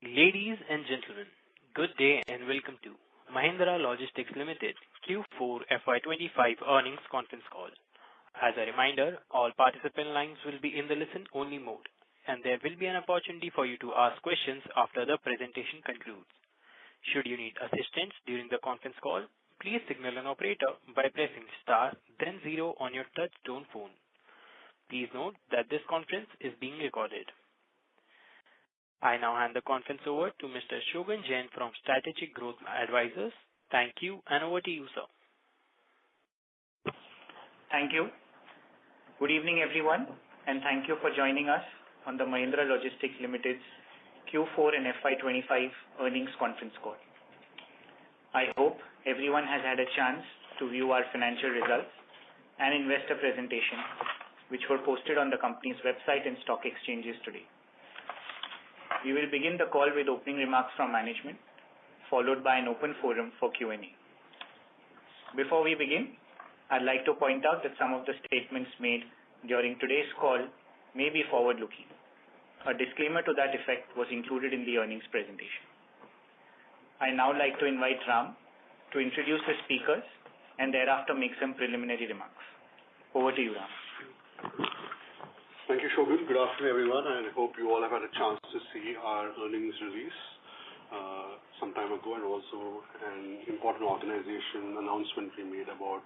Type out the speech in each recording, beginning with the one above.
Ladies and gentlemen, good day and welcome to Mahindra Logistics Limited Q4 FY25 earnings conference call. As a reminder, all participant lines will be in the listen-only mode, and there will be an opportunity for you to ask questions after the presentation concludes. Should you need assistance during the conference call, please signal an operator by pressing star then 0 on your touch-tone phone. Please note that this conference is being recorded. I now hand the conference over to Mr. Shogun Jain from Strategic Growth Advisors. Thank you, and over to you, sir. Thank you. Good evening, everyone, and thank you for joining us on the Mahindra Logistics Limited's Q4 and FY25 earnings conference call. I hope everyone has had a chance to view our financial results and investor presentation, which were posted on the company's website and stock exchanges today. We will begin the call with opening remarks from management, followed by an open forum for Q&A. Before we begin, I'd like to point out that some of the statements made during today's call may be forward-looking. A disclaimer to that effect was included in the earnings presentation. I now like to invite Ram to introduce the speakers and thereafter make some preliminary remarks. Over to you, Ram. Thank you, Shogun. Good afternoon, everyone, and I hope you all have had a chance to see our earnings release some time ago, and also an important organization announcement we made about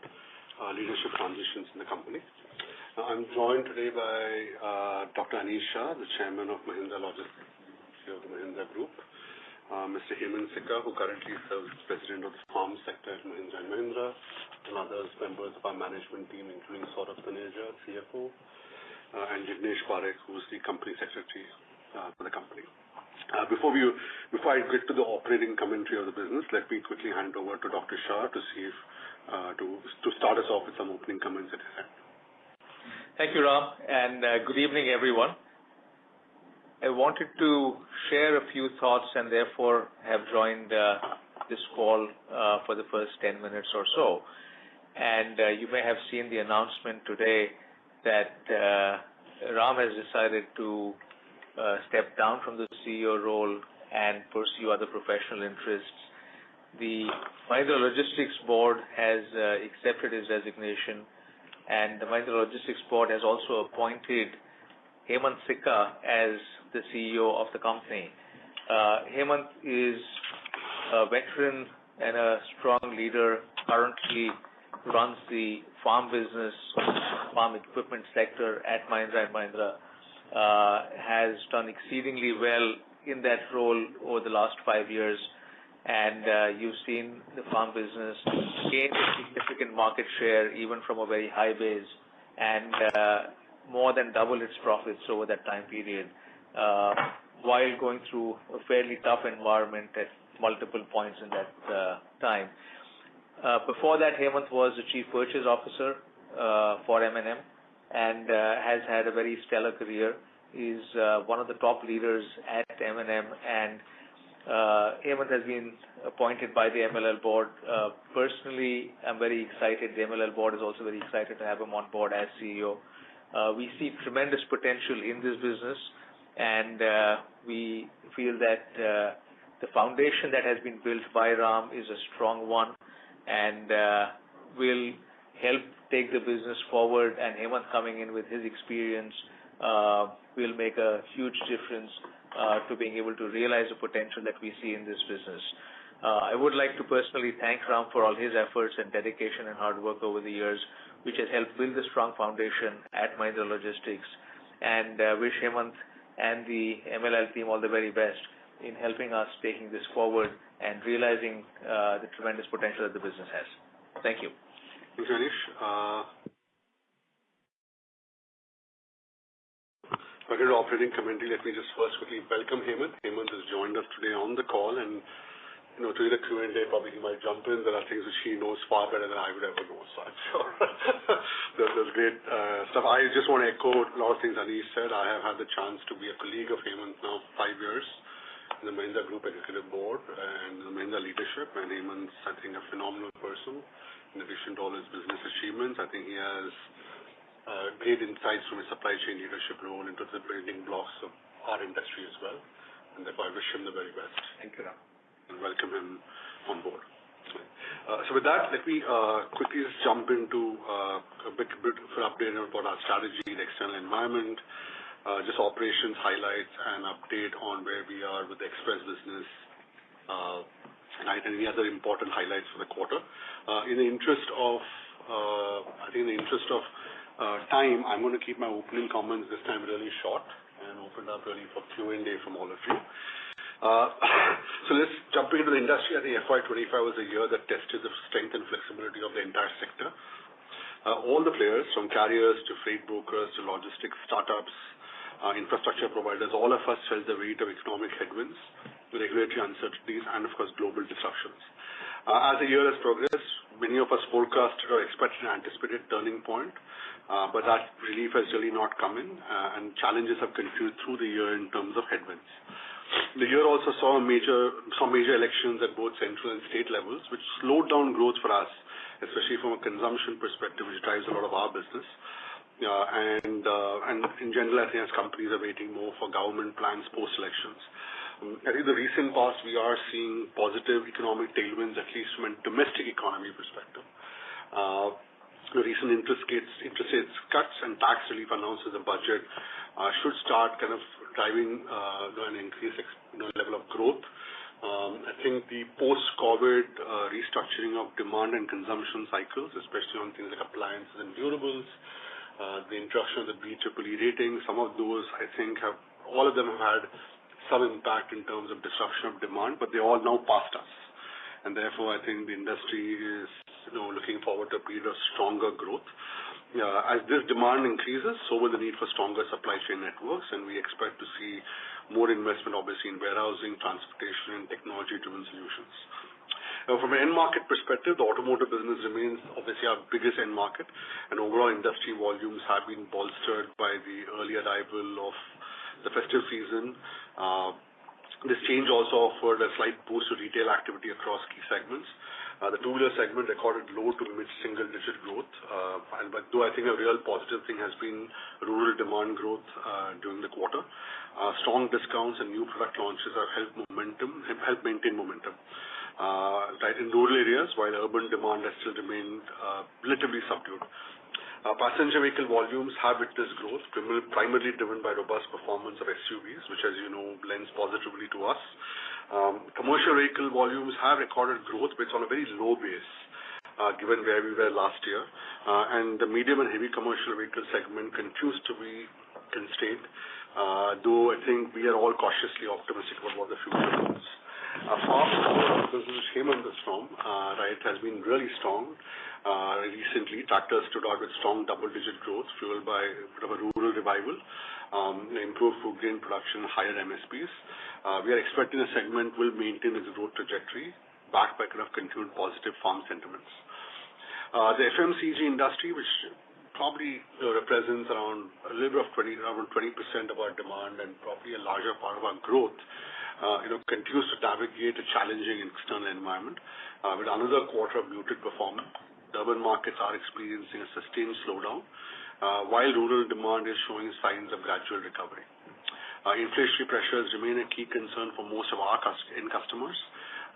leadership transitions in the company. I'm joined today by Dr. Anish Shah, the Chairman of Mahindra Logistics, CEO of the Mahindra Group, Mr. Hemant Sikka, who currently serves as President of the Farm Sector at Mahindra & Mahindra, and other members of our management team, including Saurabh Taneja, CFO, and Jignesh Parekh, who is the Company Secretary for the company. Before I get to the operating commentary of the business, let me quickly hand over to Dr. Shah to see if to start us off with some opening comments at his end. Thank you, Ram, and good evening, everyone. I wanted to share a few thoughts and therefore have joined this call for the first 10 minutes or so. And you may have seen the announcement today that Ram has decided to step down from the CEO role and pursue other professional interests. The Mahindra Logistics Board has accepted his resignation, and the Mahindra Logistics Board has also appointed Hemant Sikka as the CEO of the company. Hemant is a veteran and a strong leader, currently runs the farm business, farm equipment sector at Mahindra & Mahindra, has done exceedingly well in that role over the last 5 years, and you've seen the farm business gain significant market share even from a very high base, and more than double its profits over that time period, while going through a fairly tough environment at multiple points in that time. Before that, Hemant was the Chief Purchase Officer for M&M and has had a very stellar career. He's one of the top leaders at M&M, and Hemant has been appointed by the MLL board. Personally, I'm very excited. The MLL board is also very excited to have him on board as CEO. We see tremendous potential in this business, and we feel that the foundation that has been built by Ram is a strong one, and will help take the business forward, and Hemant coming in with his experience will make a huge difference to being able to realize the potential that we see in this business. I would like to personally thank Ram for all his efforts and dedication and hard work over the years, which has helped build a strong foundation at Mahindra Logistics, and wish Hemant and the MLL team all the very best in helping us taking this forward and realizing the tremendous potential that the business has. Thank you. Thanks, Anish. Regarding operating commentary, let me just first quickly welcome Hemant. Hemant has joined us today on the call, and during the Q&A, probably he might jump in. There are things which he knows far better than I would ever know, so I'm sure there's great stuff. I just want to echo a lot of things Anish said. I have had the chance to be a colleague of Hemant now for 5 years in the Mahindra Group Executive Board and the Mahindra leadership, and Hemant's, I think, a phenomenal person. In addition to all his business achievements, I think he has great insights from his supply chain leadership role into the building blocks of our industry as well. and therefore I wish him the very best. Thank you, Ram. And welcome him on board. So with that, let me quickly just jump into a bit of an update about our strategy, the external environment, just operations highlights, and update on where we are with the express business, and any other important highlights for the quarter. In the interest of time, I'm going to keep my opening comments this time really short and open up really for Q&A from all of you. So let's jump into the industry. I think FY25 was a year that tested the strength and flexibility of the entire sector. All the players, from carriers to freight brokers to logistics startups, infrastructure providers, all of us felt the weight of economic headwinds, regulatory uncertainties, and of course global disruptions. As the year has progressed, many of us forecasted or expected an anticipated turning point, but that relief has really not come in, and challenges have continued through the year in terms of headwinds. The year also saw some major elections at both central and state levels, which slowed down growth for us, especially from a consumption perspective, which drives a lot of our business. And in general, I think as companies are waiting more for government plans post-elections. I think the recent past, we are seeing positive economic tailwinds, at least from a domestic economy perspective. The recent interest rates cuts and tax relief announced in the budget should start kind of driving an increased level of growth. I think the post-COVID restructuring of demand and consumption cycles, especially on things like appliances and durables, the introduction of the BEEE rating, some of those I think all of them have had some impact in terms of disruption of demand, but they all now past us. And therefore, I think the industry is looking forward to a period of stronger growth. As this demand increases, so will the need for stronger supply chain networks, and we expect to see more investment, obviously, in warehousing, transportation, and technology-driven solutions. From an end market perspective, the automotive business remains obviously our biggest end market, and overall industry volumes have been bolstered by the early arrival of the festive season. This change also offered a slight boost to retail activity across key segments. The two-wheeler segment recorded low to mid-single-digit growth, but though I think a real positive thing has been rural demand growth during the quarter. Strong discounts and new product launches have helped maintain momentum. In rural areas, while urban demand has still remained relatively subdued. Passenger vehicle volumes have witnessed growth, primarily driven by robust performance of SUVs, which, as you know, lends positively to us. Commercial vehicle volumes have recorded growth, but it's on a very low base, given where we were last year. And the medium and heavy commercial vehicle segment continues to be constrained, though I think we are all cautiously optimistic about what the future holds. Farm business came on the storm, has been really strong. Recently, tractors stood out with strong double-digit growth, fueled by a bit of a rural revival, improved food grain production, higher MSPs. We are expecting the segment will maintain its growth trajectory, backed by kind of continued positive farm sentiments. The FMCG industry, which probably represents around a little bit of 20% of our demand and probably a larger part of our growth, continues to navigate a challenging external environment with another quarter of muted performance. The urban markets are experiencing a sustained slowdown, while rural demand is showing signs of gradual recovery. Inflationary pressures remain a key concern for most of our end customers,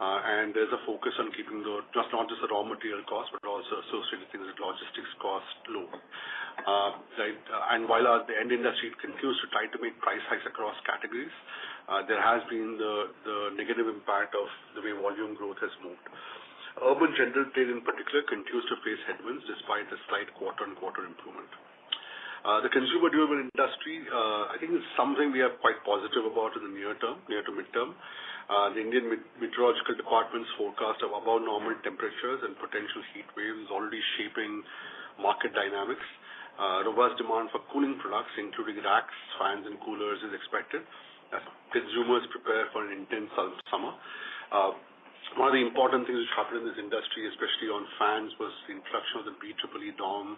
and there's a focus on keeping not just the raw material costs, but also associated things like logistics costs low. And while the end industry continues to try to make price hikes across categories, there has been the negative impact of the way volume growth has moved. Urban general trade in particular continues to face headwinds despite a slight quarter-on-quarter improvement. The consumer durable industry, I think, is something we are quite positive about in the near to midterm. The Indian Meteorological Department's forecast of above normal temperatures and potential heat waves is already shaping market dynamics. Robust demand for cooling products, including racks, fans, and coolers, is expected as consumers prepare for an intense summer. One of the important things which happened in this industry, especially on fans, was the introduction of the BEEE norm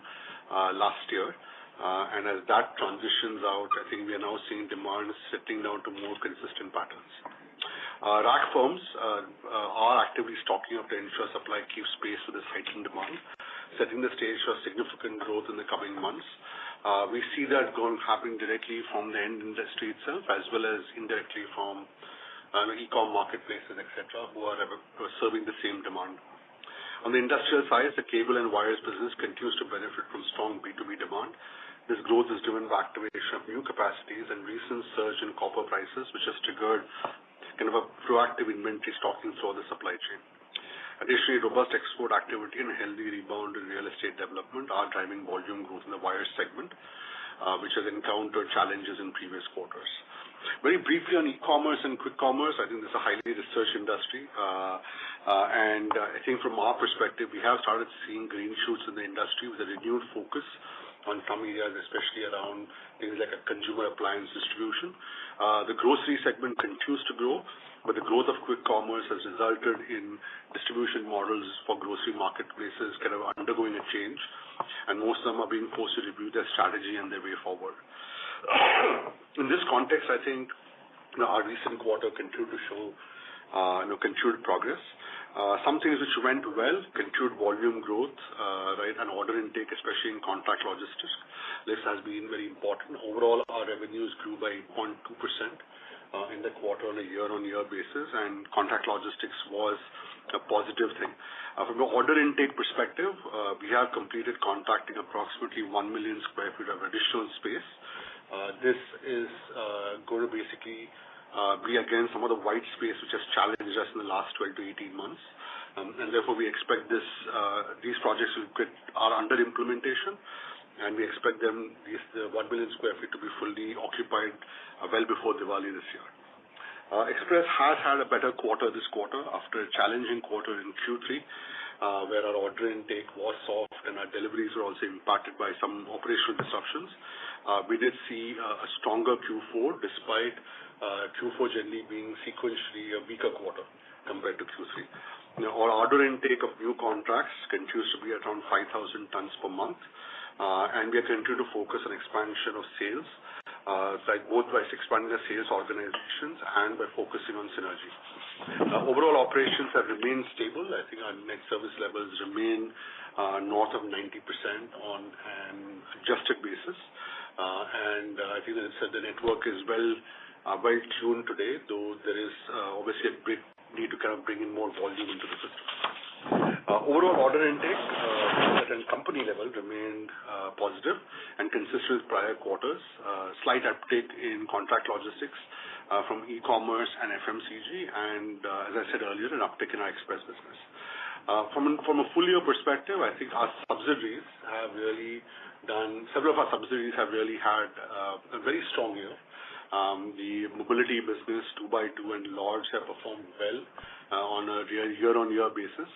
last year. And as that transitions out, I think we are now seeing demand settling down to more consistent patterns. Rack firms are actively stocking up to ensure supply keeps pace with this heightened demand, setting the stage for significant growth in the coming months. We see that happening directly from the end industry itself, as well as indirectly from e-com marketplaces, etc., who are serving the same demand. On the industrial side, the cable and wires business continues to benefit from strong B2B demand. This growth is driven by activation of new capacities and recent surge in copper prices, which has triggered kind of a proactive inventory stocking through the supply chain. Additionally, robust export activity and a healthy rebound in real estate development are driving volume growth in the wires segment, which has encountered challenges in previous quarters. Very briefly on e-commerce and quick commerce, I think this is a highly researched industry, and I think from our perspective, we have started seeing green shoots in the industry with a renewed focus on some areas, especially around things like a consumer appliance distribution. The grocery segment continues to grow, but the growth of quick commerce has resulted in distribution models for grocery marketplaces kind of undergoing a change, and most of them are being forced to review their strategy and their way forward. In this context, I think our recent quarter continued to show continued progress. Some things which went well, continued volume growth, right, and order intake, especially in contract logistics. This has been very important. Overall, our revenues grew by 0.2% in the quarter on a year-on-year basis, and contract logistics was a positive thing. From an order intake perspective, we have completed contracting approximately 1 million square feet of additional space. This is going to basically be again some of the white space which has challenged us in the last 12 to 18 months, and therefore we expect these projects are under implementation, and we expect the 1 million square feet to be fully occupied well before Diwali this year. Express has had a better quarter this quarter after a challenging quarter in Q3, where our order intake was soft and our deliveries were also impacted by some operational disruptions. We did see a stronger Q4 despite Q4 generally being sequentially a weaker quarter compared to Q3. Our order intake of new contracts continues to be around 5,000 tons per month, and we are continuing to focus on expansion of sales, both by expanding the sales organizations and by focusing on synergy. Overall operations have remained stable. I think our net service levels remain north of 90% on an adjusted basis, and I think that the network is well tuned today, though there is obviously a big need to kind of bring in more volume into the system. Overall order intake at a company level remained positive and consistent with prior quarters. Slight uptick in contract logistics from e-commerce and FMCG, and as I said earlier, an uptick in our express business. From a full year perspective, I think our subsidiaries have really several of our subsidiaries have really had a very strong year. The mobility business, 2x2 and Lords, have performed well on a year-on-year basis.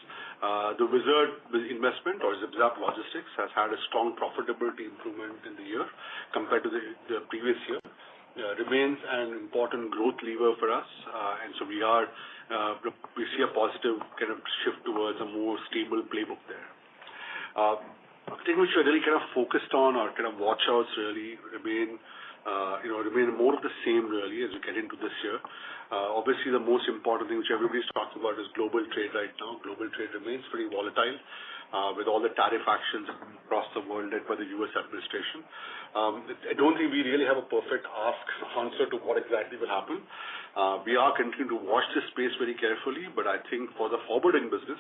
The Wizard investment, or Zip-Zap Logistics, has had a strong profitability improvement in the year compared to the previous year. Remains an important growth lever for us, and so we see a positive kind of shift towards a more stable playbook there. I think which we're really kind of focused on, or kind of watch outs really remain more of the same really as we get into this year. Obviously, the most important thing which everybody's talking about is global trade right now. Global trade remains pretty volatile with all the tariff actions across the world led by the U.S. administration. I don't think we really have a perfect answer to what exactly will happen. We are continuing to watch this space very carefully, but I think for the forwarding business,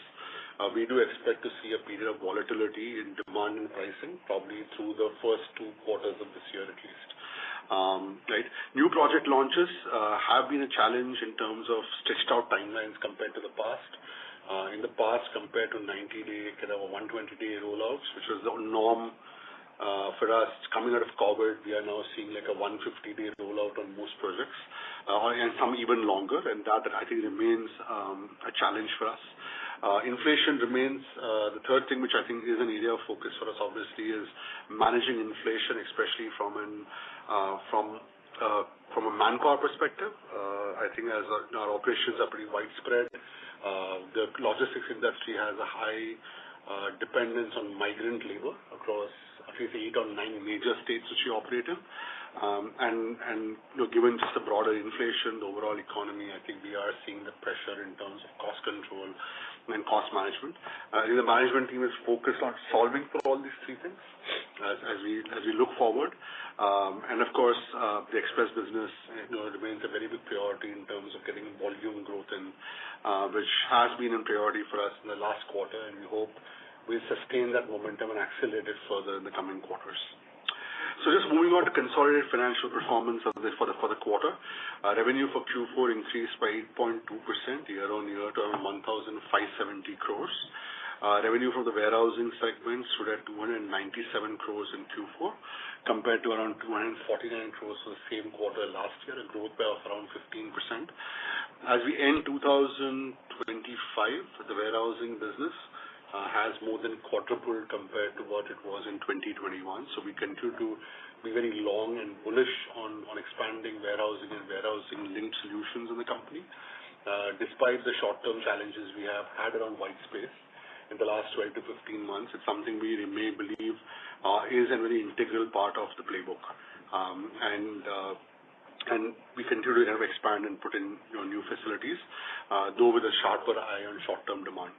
we do expect to see a period of volatility in demand and pricing, probably through the first 2 quarters of this year at least. Right. New project launches have been a challenge in terms of stretched out timelines compared to the past. In the past, compared to 90-day, kind of a 120-day rollouts, which was the norm for us coming out of COVID, we are now seeing like a 150-day rollout on most projects, and some even longer, and that I think remains a challenge for us. Inflation remains the third thing, which I think is an area of focus for us. Obviously, is managing inflation, especially from a manpower perspective. I think as our operations are pretty widespread, the logistics industry has a high dependence on migrant labor across at least 8 or 9 major states which we operate in. And given just the broader inflation, the overall economy, I think we are seeing the pressure in terms of cost control and cost management. I think the management team is focused on solving for all these three things as we look forward. And of course, the express business remains a very big priority in terms of getting volume growth in, which has been a priority for us in the last quarter, and we hope we'll sustain that momentum and accelerate it further in the coming quarters. So just moving on to consolidated financial performance for the quarter. Revenue for Q4 increased by 8.2% year-on-year to around 1,570 crores. Revenue from the warehousing segment stood at 297 crores in Q4, compared to around 249 crores for the same quarter last year, a growth by around 15%. As we end 2025, the warehousing business has more than quadrupled compared to what it was in 2021. So we continue to be very long and bullish on expanding warehousing and warehousing-linked solutions in the company. Despite the short-term challenges we have had around white space in the last 12 to 15 months, it's something we may believe is a very integral part of the playbook. And we continue to expand and put in new facilities, though with a sharper eye on short-term demand.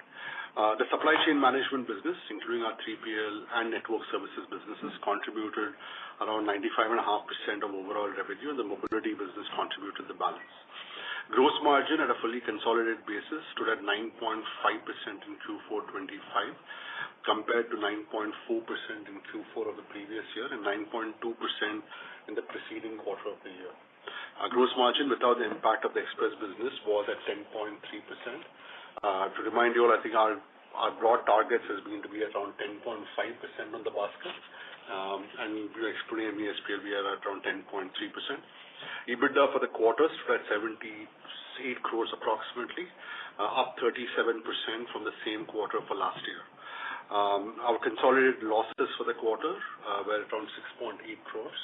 The supply chain management business, including our 3PL and network services businesses, contributed around 95.5% of overall revenue, and the mobility business contributed the balance. Gross margin at a fully consolidated basis stood at 9.5% in Q4 25, compared to 9.4% in Q4 of the previous year and 9.2% in the preceding quarter of the year. Our gross margin without the impact of the express business was at 10.3%. To remind you all, I think our broad targets has been to be around 10.5% on the basket, and excluding MESPL, we are at around 10.3%. EBITDA for the quarter stood at 78 crores approximately, up 37% from the same quarter for last year. Our consolidated losses for the quarter were around 6.8 crores.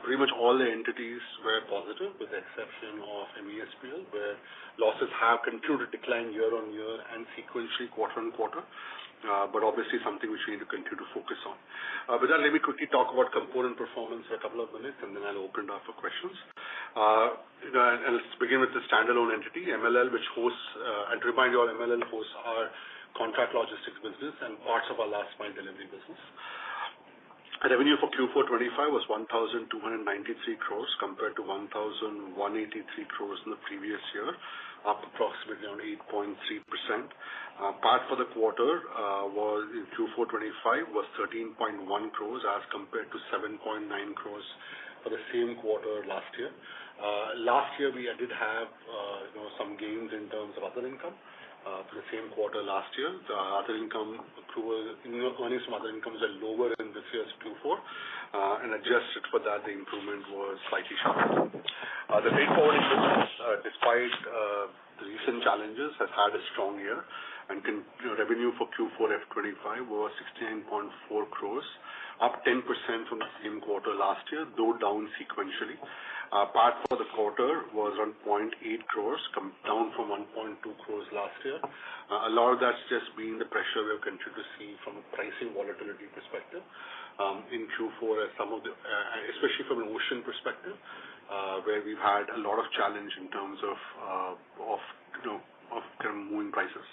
Pretty much all the entities were positive, with the exception of MESPL, where losses have continued to decline year-on-year and sequentially quarter-on-quarter, but obviously something which we need to continue to focus on. With that, let me quickly talk about component performance for a couple of minutes, and then I'll open it up for questions. And let's begin with the standalone entity, MLL, which hosts, and to remind you all, MLL hosts our contract logistics business and parts of our last mile delivery business. Revenue for Q4 25 was 1,293 crores compared to 1,183 crores in the previous year, up approximately around 8.3%. PAT for the quarter was in Q4 25 was 13.1 crores as compared to 7.9 crores for the same quarter last year. Last year we did have some gains in terms of other income. For the same quarter last year, the other income accrual, earnings from other incomes are lower in this year's Q4, and adjusted for that, the improvement was slightly sharper. The freight forwarding business, despite the recent challenges, has had a strong year, and revenue for Q4 F25 was 69.4 crores, up 10% from the same quarter last year, though down sequentially. PAT for the quarter was around 0.8 crores, down from 1.2 crores last year. A lot of that's just been the pressure we've continued to see from a pricing volatility perspective in Q4, as some of the, especially from an ocean perspective, where we've had a lot of challenge in terms of kind of moving prices.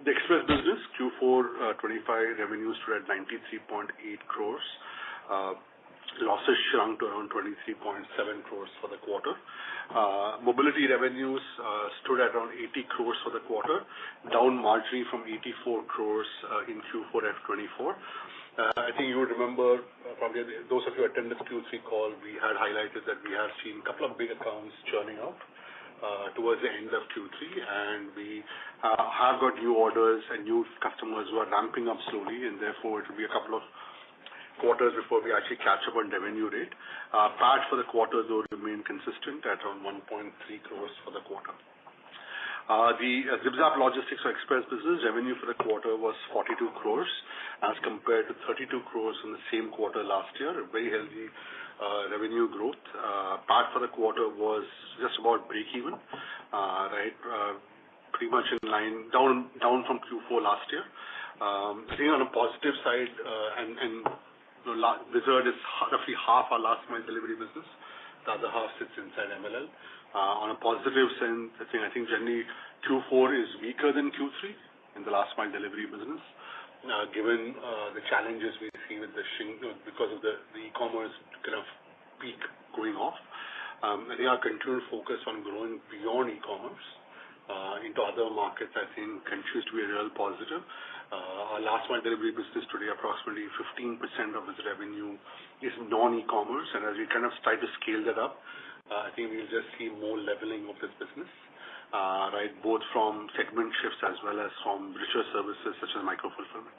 The express business, Q4 25 revenues stood at 93.8 crores. Losses shrunk to around 23.7 crores for the quarter. Mobility revenues stood at around 80 crores for the quarter, down marginally from 84 crores in Q4 F24. I think you would remember, probably those of you who attended the Q3 call, we had highlighted that we have seen a couple of big accounts churning out towards the end of Q3, and we have got new orders and new customers who are ramping up slowly, and therefore it will be a couple of quarters before we actually catch up on revenue rate. PAT for the quarter, though, remained consistent at around 1.3 crores for the quarter. The ZipZap Logistics or Express business revenue for the quarter was 42 crores as compared to 32 crores in the same quarter last year, a very healthy revenue growth. PAT for the quarter was just about break-even, right? Pretty much in line, down from Q4 last year. I think on a positive side, and Wizard is roughly half our last mile delivery business. The other half sits inside MLL. On a positive sense, I think generally Q4 is weaker than Q3 in the last mile delivery business, given the challenges we see with because of the e-commerce kind of peak going off. I think our continued focus on growing beyond e-commerce into other markets, I think, continues to be a real positive. Our last mile delivery business today, approximately 15% of its revenue is non-e-commerce, and as we kind of try to scale that up, I think we'll just see more leveling of this business, right, both from segment shifts as well as from richer services such as micro-fulfillment.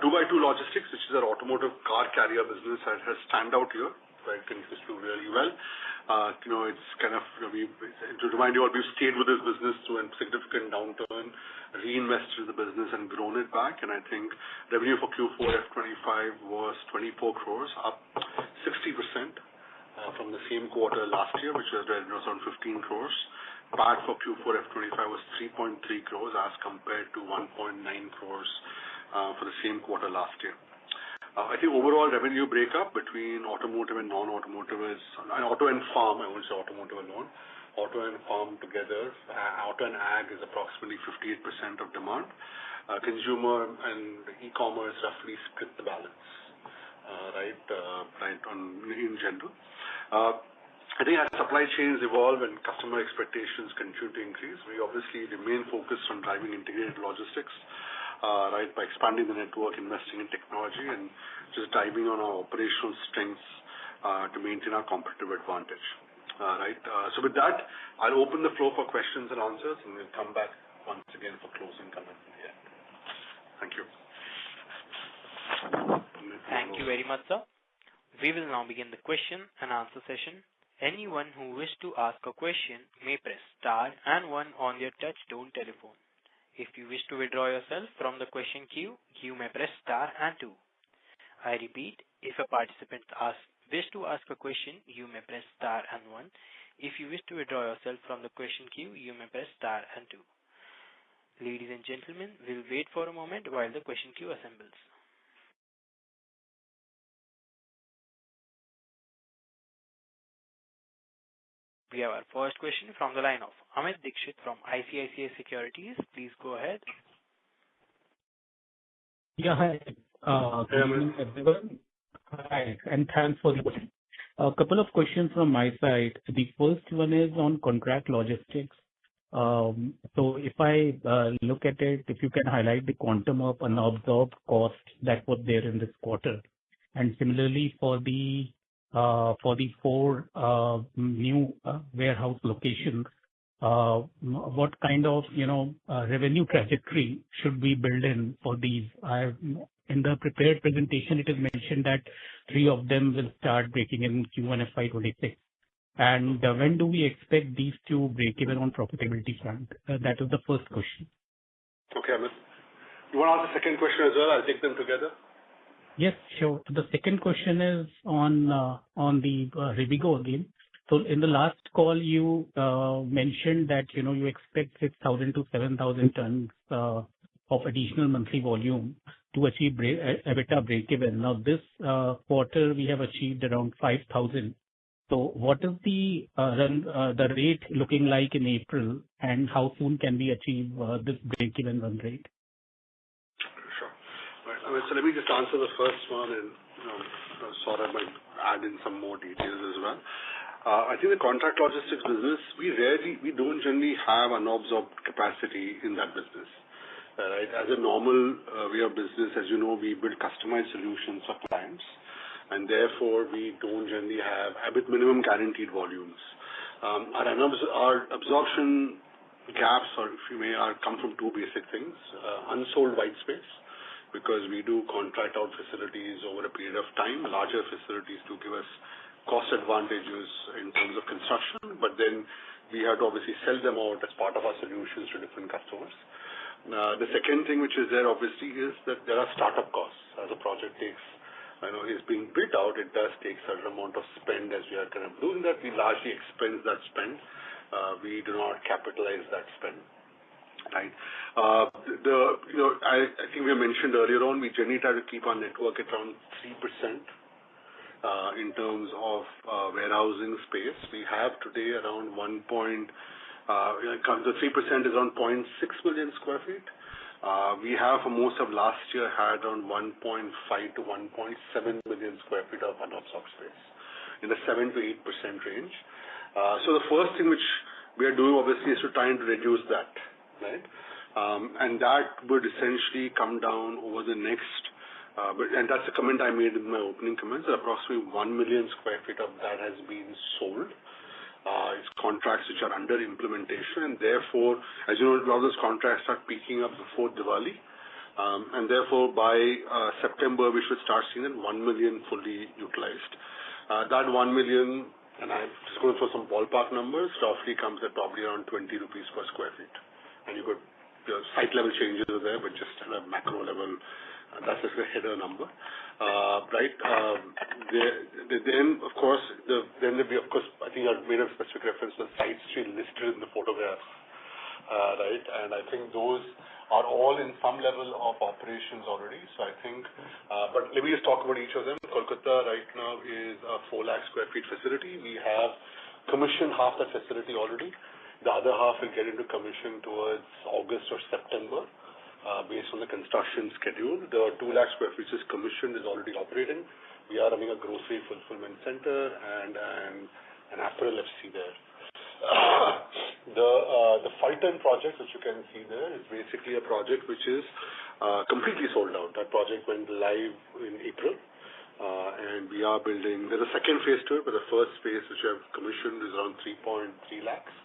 2x2 Logistics, which is our automotive car carrier business, has stand out here. Right, continues to do really well. It's kind of, to remind you all, we've stayed with this business through a significant downturn, reinvested in the business and grown it back. And I think revenue for Q4 F25 was 24 crores, up 60% from the same quarter last year, which was around 15 crores. PAT for Q4 F25 was 3.3 crores as compared to 1.9 crores for the same quarter last year. I think overall revenue breakup between automotive and non-automotive is, and auto and farm, I won't say automotive alone, auto and farm together, auto and ag is approximately 58% of demand. Consumer and e-commerce roughly split the balance, in general. I think as supply chains evolve and customer expectations continue to increase, we obviously remain focused on driving integrated logistics, by expanding the network, investing in technology, and just diving on our operational strengths to maintain our competitive advantage. So with that, I'll open the floor for questions and answers, and we'll come back once again for closing comments at the end. Thank you. Thank you very much, sir. We will now begin the question and answer session. Anyone who wishes to ask a question may press star and 1 on their touch-tone telephone. If you wish to withdraw yourself from the question queue, you may press star and 2. I repeat, if a participant wish to ask a question, you may press star and 1. If you wish to withdraw yourself from the question queue, you may press star and 2. Ladies and gentlemen, we'll wait for a moment while the question queue assembles. We have our first question from the line of Amit Dixit from ICICI Securities. Please go ahead. Yeah, hi. Good evening, everyone. Hi, and thanks for the question. A couple of questions from my side. The first one is on contract logistics. So if I look at it, if you can highlight the quantum of unabsorbed cost that was there in this quarter, and similarly for the 4 new warehouse locations, what kind of revenue trajectory should we build in for these? In the prepared presentation, it is mentioned that 3 of them will start breaking in Q1 FY26. And when do we expect these to break even on profitability front? That is the first question. Okay, Amit. You want to ask the second question as well? I'll take them together. Yes, sure. The second question is on the Rivigo again. So in the last call, you mentioned that you expect 6,000 to 7,000 tons of additional monthly volume to achieve EBITDA breakeven. Now this quarter we have achieved around 5,000. So what is the rate looking like in April, and how soon can we achieve this breakeven run rate? So let me just answer the first one, and Saurabh might add in some more details as well. I think the contract logistics business, we don't generally have unabsorbed capacity in that business. Right? As a normal way of business, as you know, we build customized solutions for clients, and therefore we don't generally have EBIT minimum guaranteed volumes. Our absorption gaps, or if you may, come from 2 basic things: unsold white space, because we do contract out facilities over a period of time, larger facilities to give us cost advantages in terms of construction, but then we have to obviously sell them out as part of our solutions to different customers. The second thing which is there obviously is that there are startup costs. As a project is being built out, it does take a certain amount of spend. As we are kind of doing that, we largely expense that spend. We do not capitalize that spend. right? I think we mentioned earlier on, we generally try to keep our network at around 3%. In terms of warehousing space, we have today around the 3% is around 0.6 million square feet. We have for most of last year had around 1.5 to 1.7 million square feet of unabsorbed space in the 7 to 8% range. So the first thing which we are doing obviously is to try and reduce that, right? And that would essentially come down over the next. And that's the comment I made in my opening comments. Approximately 1 million square feet of that has been sold. It's contracts which are under implementation, and therefore, as you know, a lot of those contracts start peaking up before Diwali, and therefore by September we should start seeing that 1 million fully utilized. That 1 million, and I'm just going to throw some ballpark numbers, roughly comes at probably around 20 rupees per square feet. And you could, site level changes are there, but just at a macro level, that's just a header number, right? Then, of course, I think I made a specific reference to the sites listed in the photographs, right? And I think those are all in some level of operations already. So I think, but let me just talk about each of them. Kolkata right now is a 4 lakh square feet facility. We have commissioned half that facility already. The other half will get into commission towards August or September. Based on the construction schedule. The 2 lakh square feet is commissioned, is already operating. We are running a grocery fulfillment center and an apparel FC there. The Fulton project, which you can see there, is basically a project which is completely sold out. That project went live in April, and we are building. There's a second phase to it, but the first phase which we have commissioned is around 3.3 lakhs,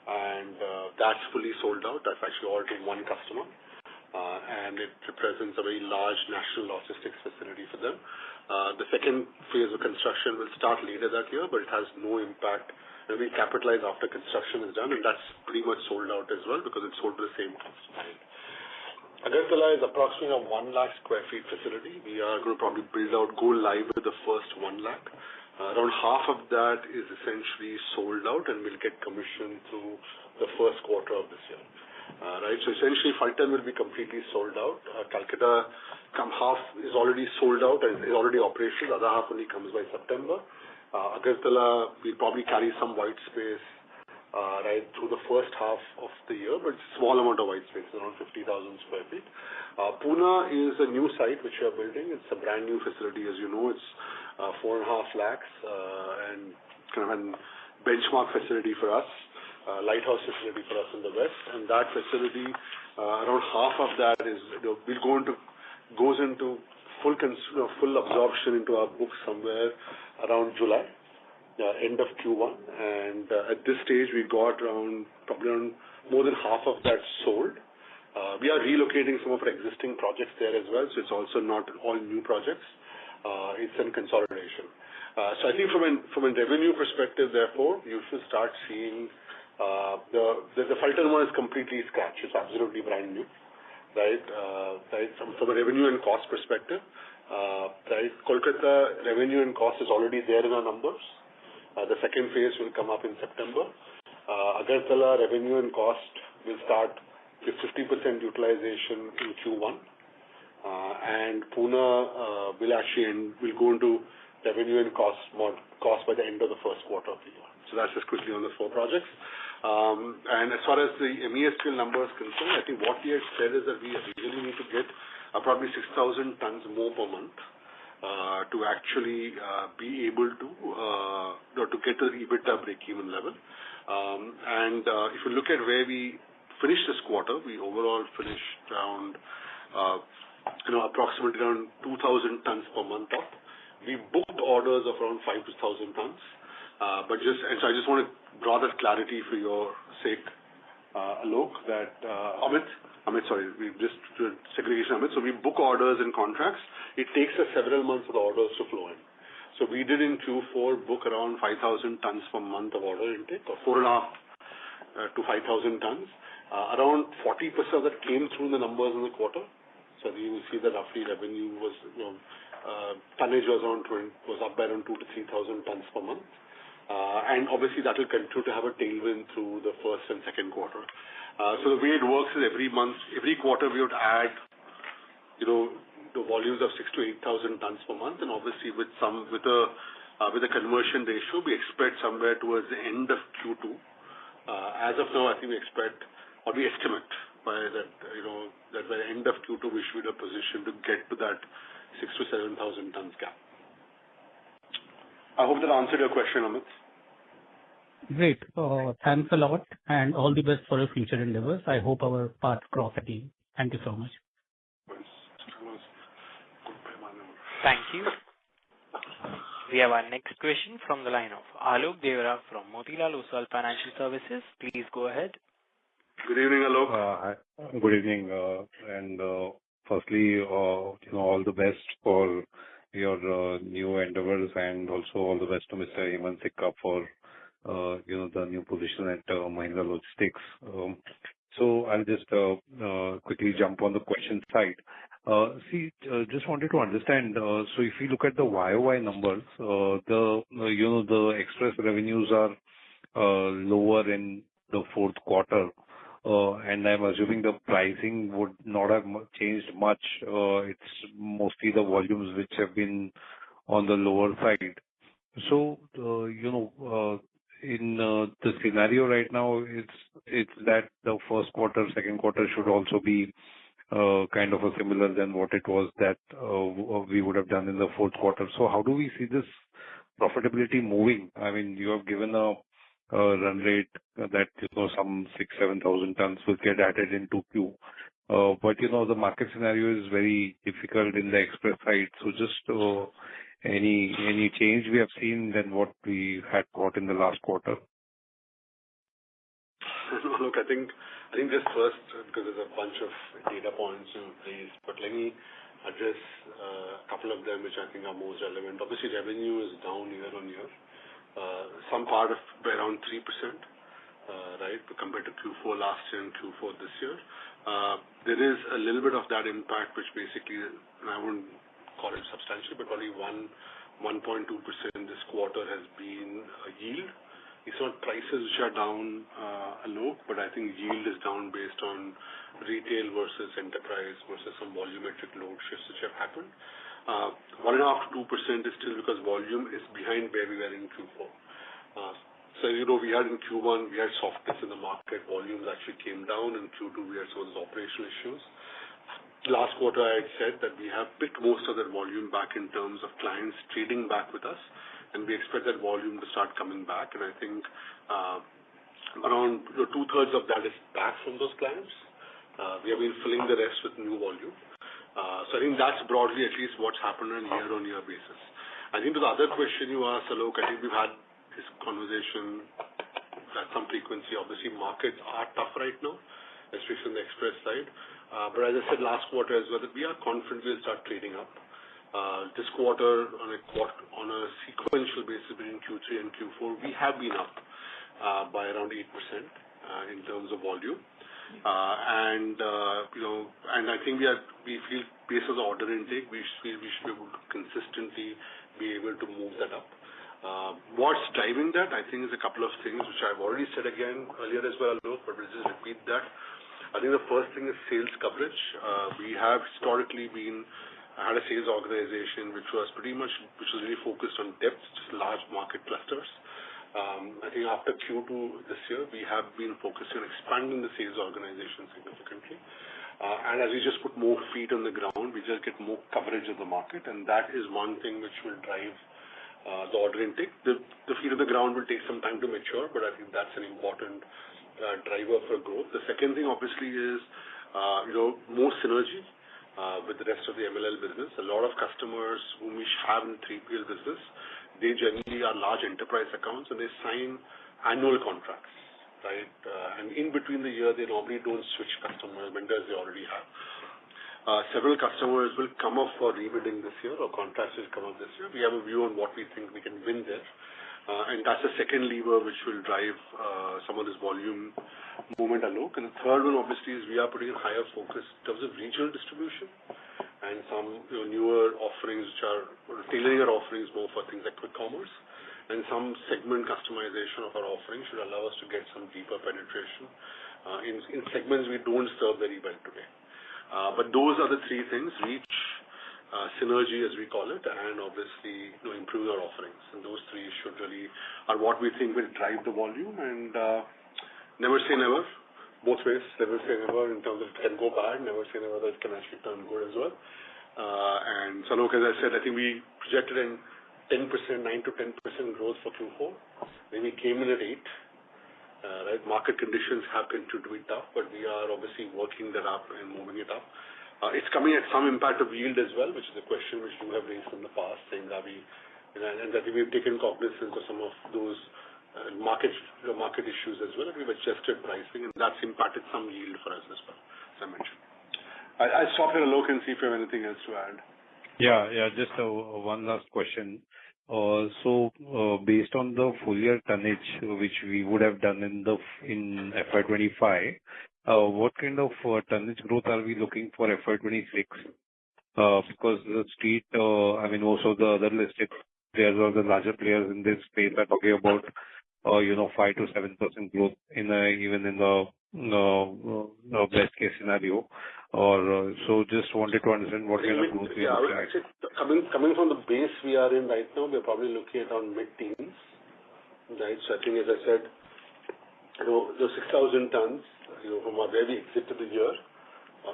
and that's fully sold out. That's actually all to one customer. And it represents a very large national logistics facility for them. The second phase of construction will start later that year, but it has no impact. It will be capitalized after construction is done, and that's pretty much sold out as well because it's sold to the same customer. Agartala is approximately a 1 lakh square feet facility. We are going to probably go live with the first 1 lakh. Around half of that is essentially sold out and will get commissioned through the first quarter of this year. Right, so essentially Fulton will be completely sold out. Calcutta half is already sold out and is already operational. The other half only comes by September. Agartala will probably carry some white space right through the first half of the year, but it's a small amount of white space, around 50,000 square feet. Pune is a new site which we are building. It's a brand new facility, as you know. It's 4.5 lakhs and kind of a benchmark facility for us. Lighthouse facility for us in the west, and that facility, around half of that goes into full absorption into our books somewhere around July, end of Q1, and at this stage we got probably around more than half of that sold. We are relocating some of our existing projects there as well, so it's also not all new projects. It's in consolidation. So I think from a revenue perspective, therefore, you should start seeing. The Fulton one is completely scratch. It's absolutely brand new, right? From a revenue and cost perspective, right? Kolkata revenue and cost is already there in our numbers. The second phase will come up in September. Agartala revenue and cost will start with 50% utilization in Q1, and Pune will go into revenue and cost by the end of the first quarter of the year. So that's just quickly on the 4 projects. And as far as the MESPL number is concerned, I think what we have said is that we really need to get probably 6,000 tons more per month to actually be able to get to the EBITDA break-even level. And if you look at where we finished this quarter, we overall finished around approximately around 2,000 tons per month up. We booked orders of around 5,000 tons. So I just want to draw that clarity for your sake, Alok, that Amit, sorry, we just segregation Amit. So we book orders and contracts. It takes us several months for the orders to flow in. So we did in Q4 book around 5,000 tons per month of order intake, or 4.5 to 5,000 tons. Around 40% of that came through the numbers in the quarter. So you will see that roughly revenue was, tonnage was up by around 2,000 to 3,000 tons per month. And obviously that will continue to have a tailwind through the first and second quarter. So the way it works is every quarter we would add, the volumes of 6,000 to 8,000 tons per month, and obviously with a conversion ratio, we expect somewhere towards the end of Q2. As of now, I think we expect, or we estimate by that, that by the end of Q2 we should be in a position to get to that 6,000 to 7,000 tons gap. I hope that answered your question, Amit. Great. Thanks a lot, and all the best for your future endeavors. I hope our paths cross again. Thank you so much. Thank you. We have our next question from the line of Alok Devara from Motilal Oswal Financial Services. Please go ahead. Good evening, Alok. Hi. Good evening. And firstly, all the best for your new endeavors, and also all the best to Mr. Hemant Sikka for the new position at Mahindra Logistics. So I'll just quickly jump on the question side. Just wanted to understand. So if you look at the YOY numbers, the express revenues are lower in the fourth quarter, and I'm assuming the pricing would not have changed much. It's mostly the volumes which have been on the lower side. So in the scenario right now, it's that the first quarter, second quarter should also be kind of a similar than what it was that we would have done in the fourth quarter. So how do we see this profitability moving? I mean, you have given a run rate that some 6,000-7,000 tons will get added in 2Q. But the market scenario is very difficult in the express side. So just any change we have seen than what we had got in the last quarter? Look, I think just first, because there's a bunch of data points in place, but let me address a couple of them which I think are most relevant. Obviously, revenue is down year on year, some part of by around 3%, right, compared to Q4 last year and Q4 this year. There is a little bit of that impact, which basically, I wouldn't call it substantial, but only 1.2% this quarter has been a yield. It's not prices which are down, Alok, but I think yield is down based on retail versus enterprise versus some volumetric load shifts which have happened. 1.5% to 2% is still because volume is behind where we were in Q4. So we had in Q1, we had softness in the market. Volumes actually came down. In Q2, we had some of those operational issues. Last quarter, I had said that we have picked most of that volume back in terms of clients trading back with us, and we expect that volume to start coming back. And I think around 2/3 of that is back from those clients. We have been filling the rest with new volume. So I think that's broadly at least what's happened on a year-on-year basis. I think to the other question you asked, Alok, I think we've had this conversation at some frequency. Obviously, markets are tough right now, especially on the express side. But as I said last quarter as well, that we are confident we'll start trading up. This quarter, on a sequential basis between Q3 and Q4, we have been up by around 8% in terms of volume. And I think we feel based on the order intake, we should be able to consistently be able to move that up. What's driving that, I think, is a couple of things which I've already said again earlier as well, Alok, but we'll just repeat that. I think the first thing is sales coverage. We have historically had a sales organization which was really focused on depth, just large market clusters. I think after Q2 this year, we have been focusing on expanding the sales organization significantly. And as we just put more feet on the ground, we just get more coverage of the market, and that is one thing which will drive the order intake. The feet on the ground will take some time to mature, but I think that's an important driver for growth. The second thing, obviously, is more synergy with the rest of the MLL business. A lot of customers whom we have in 3PL business, they generally are large enterprise accounts, and they sign annual contracts, right? And in between the year, they normally don't switch vendors they already have. Several customers will come up for rebidding this year, or contracts will come up this year. We have a view on what we think we can win there. And that's the second lever which will drive some of this volume movement, Alok. And the third one, obviously, is we are putting a higher focus in terms of regional distribution and some newer offerings which are tailoring our offerings more for things like quick commerce. and some segment customization of our offering should allow us to get some deeper penetration in segments we don't serve very well today. But those are the three things: reach, synergy, as we call it, and obviously improve our offerings. And those three should really are what we think will drive the volume. And never say never. Both ways, never say never in terms of it can go bad, never say never that it can actually turn good as well. And so, look, as I said, I think we projected in 9 to 10% growth for Q4. Then we came in at 8. Right, market conditions have continued to be tough, but we are obviously working that up and moving it up. It's coming at some impact of yield as well, which is a question which you have raised in the past, saying that and that we've taken cognizance of some of those market issues as well, and we've adjusted pricing, and that's impacted some yield for us as well, as I mentioned. I'll stop here, Alok, and see if you have anything else to add. Yeah, just one last question. So, based on the full year tonnage which we would have done in FY25, what kind of tonnage growth are we looking for FY26? Because the street, most of the other listed players or the larger players in this space are talking about 5 to 7% growth even in the best case scenario. So just wanted to understand what kind of growth we are looking at. Coming from the base we are in right now, we're probably looking at around mid-teens. Right, so I think, as I said, the 6,000 tons, from where we exited the year,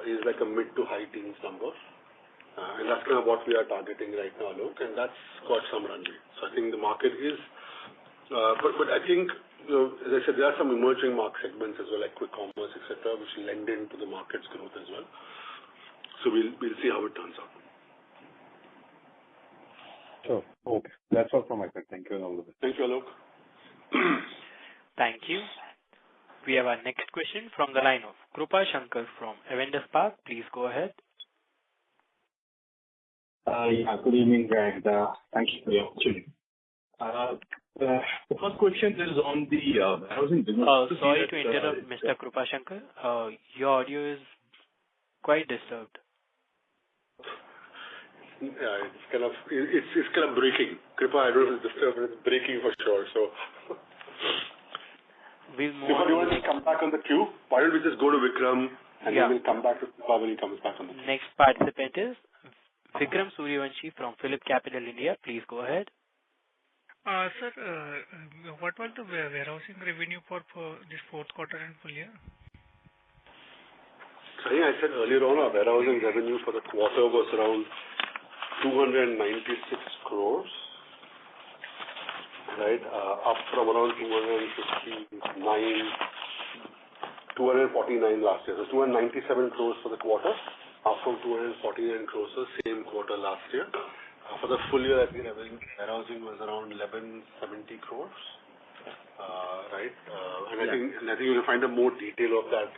is like a mid to high teens number. And that's kind of what we are targeting right now, Alok, and that's got some runway. So I think the market is, but I think, as I said, there are some emerging market segments as well, like quick commerce, etc., which lend into the market's growth as well. So we'll see how it turns out. Sure. Okay. That's all from my side. Thank you and all the best. Thank you, Alok. Thank you. We have our next question from the line of Krupa Shankar from Avendus Spark. Please go ahead. Good evening, and thank you for the opportunity. The first question is on the housing business. Sorry to interrupt, Mr. Krupa Shankar. Your audio is quite disturbed. Yeah, it's kind of breaking. Krupa, I don't know if it's disturbed, but it's breaking for sure. So, we'll move Krupa, on. do you want to come back on the queue? Why don't we just go to Vikram and then we'll come back to Krupa when he comes back on the queue. Next participant is Vikram Suryavanshi from Phillip Capital India. Please go ahead. Sir, what was the warehousing revenue for this fourth quarter and full year? I think I said earlier on, our warehousing revenue for the quarter was around 296 crores, right? Up from around 249 last year. So 297 crores for the quarter, up from 249 crores the same quarter last year. For the full year, I think warehousing was around 1170 crores, right? And I think you'll find a more detail of that,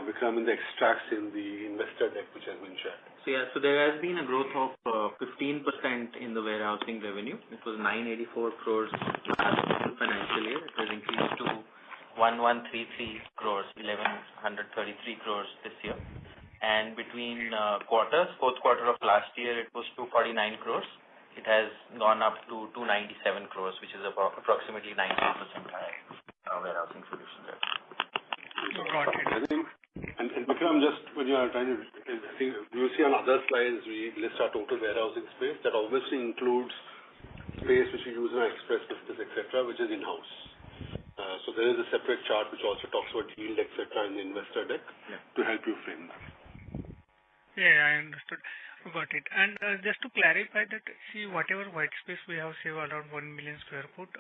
Vikram, in the extracts in the investor deck which has been shared. So there has been a growth of 15% in the warehousing revenue. It was 984 crores last financial year. It has increased to 1133 crores, 1133 crores this year. And between quarters, fourth quarter of last year, it was 249 crores. It has gone up to 297 crores, which is about approximately 90% higher warehousing solutions there. Got it. I think, and Vikram, just when you are trying to, I think you see on other slides, we list our total warehousing space. That obviously includes space which we use in our express business, etc., which is in-house. So there is a separate chart which also talks about yield, etc., in the investor deck to help you frame that. Yeah, I understood. Got it. And just to clarify that, see, whatever white space we have saved around 1 million square foot,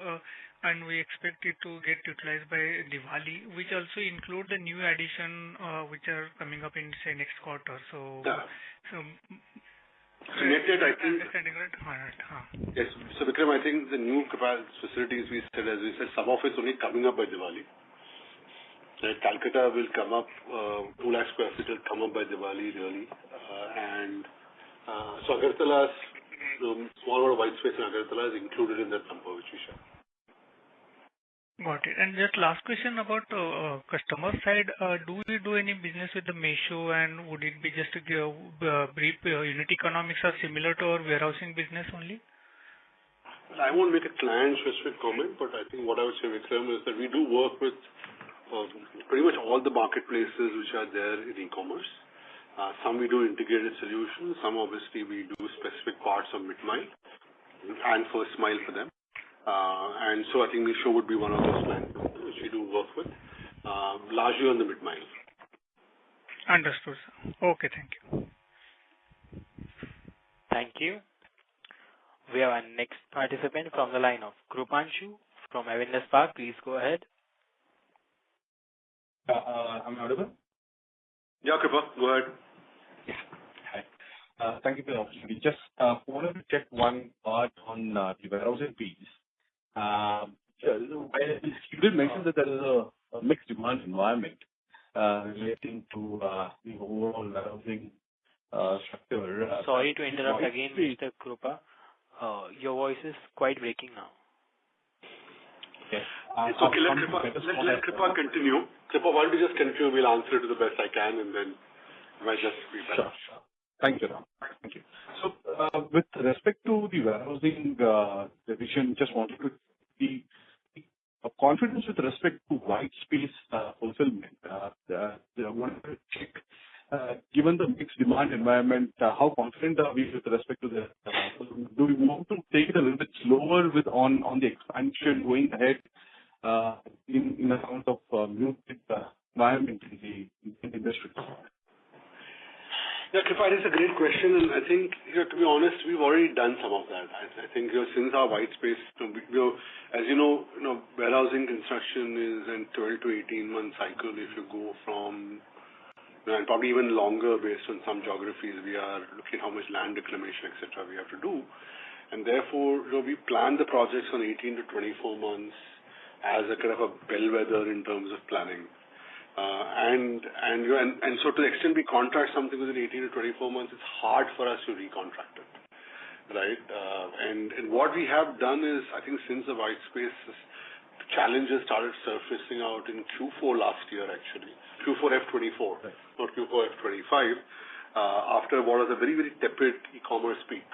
and we expect it to get utilized by Diwali, which also include the new addition which are coming up in, say, next quarter. So Connected, I think. Understanding, right? Yes. So, Vikram, I think the new facilities we said, as we said, some of it's only coming up by Diwali. Right? Calcutta will come up, 2 lakh square feet will come up by Diwali, really. And so Agartala's, small amount of white space in Agartala is included in that number which we share. Got it. And just last question about customer side. Do we do any business with the Meesho, and would it be just to give brief unit economics are similar to our warehousing business only? I won't make a client-specific comment, but I think what I would say, Vikram, is that we do work with pretty much all the marketplaces which are there in e-commerce. Some we do integrated solutions, some obviously we do specific parts of mid-mile and first mile for them. And so I think Meesho would be one of those clients which we do work with, largely on the mid-mile. Understood, sir. Okay, thank you. Thank you. We have our next participant from the line of Krupanshu from Avendus Spark. Please go ahead. I'm audible? Yeah, Kripa, go ahead. Yeah. Hi. Thank you for the opportunity. Just wanted to check one part on the warehousing piece. You did mention that there is a mixed demand environment relating to the overall warehousing structure. Sorry to interrupt again, Mr. Krupa. Your voice is quite breaking now. Yes. It's okay. Let Kripa continue. Kripa, why don't you just continue? We'll answer to the best I can, and then I might just be better. Sure. Thank you, Ram. Thank you. So, with respect to the warehousing division, just wanted to be confidence with respect to white space fulfillment. I wanted to check, given the mixed demand environment, how confident are we with respect to the do we want to take it a little bit slower on the expansion going ahead in account of muted environment in the industry? Yeah, Kripa, it's a great question, and I think, to be honest, we've already done some of that. I think since our white space, as you know, warehousing construction is a 12 to 18 month cycle. If you go from, and probably even longer based on some geographies, we are looking how much land reclamation, etc. we have to do, and therefore, we plan the projects on 18 to 24 months as a kind of a bellwether in terms of planning. And so to the extent we contract something within 18 to 24 months, it's hard for us to recontract it, right? And what we have done is, I think since the white space challenges started surfacing out in Q4 last year, actually, Q4 FY24, right, not Q4 FY25, after what was a very, very tepid e-commerce peak,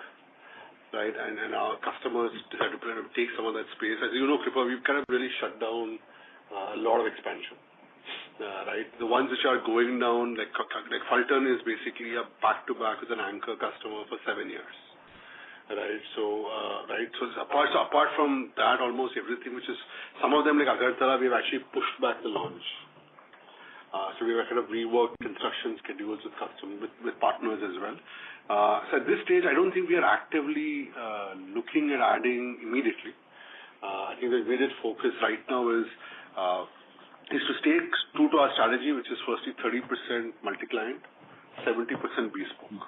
right? And our customers decided to take some of that space. As you know, Kripa, we've kind of really shut down a lot of expansion. Right, the ones which are going down, like Fulton is basically a back-to-back with an anchor customer for 7 years. Right, so apart from that, almost everything, which is some of them like Agartala, we've actually pushed back the launch. So we've kind of reworked construction schedules with customers, with partners as well. So at this stage, I don't think we are actively looking at adding immediately. I think the immediate focus right now is to stay true to our strategy, which is firstly 30% multi-client, 70% bespoke.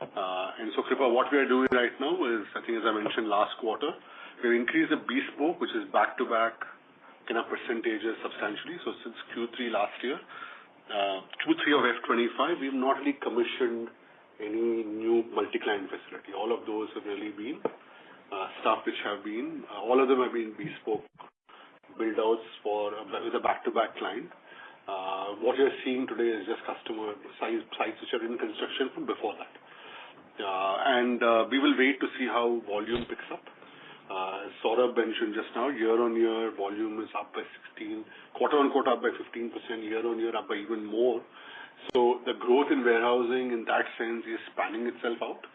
And so, Kripa, what we are doing right now is, I think as I mentioned last quarter, we've increased the bespoke, which is back-to-back kind of percentages substantially. So since Q3 last year, Q3 of F25, we've not really commissioned any new multi-client facility. All of those have really been stuff which have been, all of them have been bespoke build-outs with a back-to-back client. What you're seeing today is just customer sites which are in construction from before that. And we will wait to see how volume picks up. Saurabh mentioned just now, year-on-year volume is up by 16, quarter-on-quarter up by 15%, year-on-year up by even more. So the growth in warehousing in that sense is spanning itself out.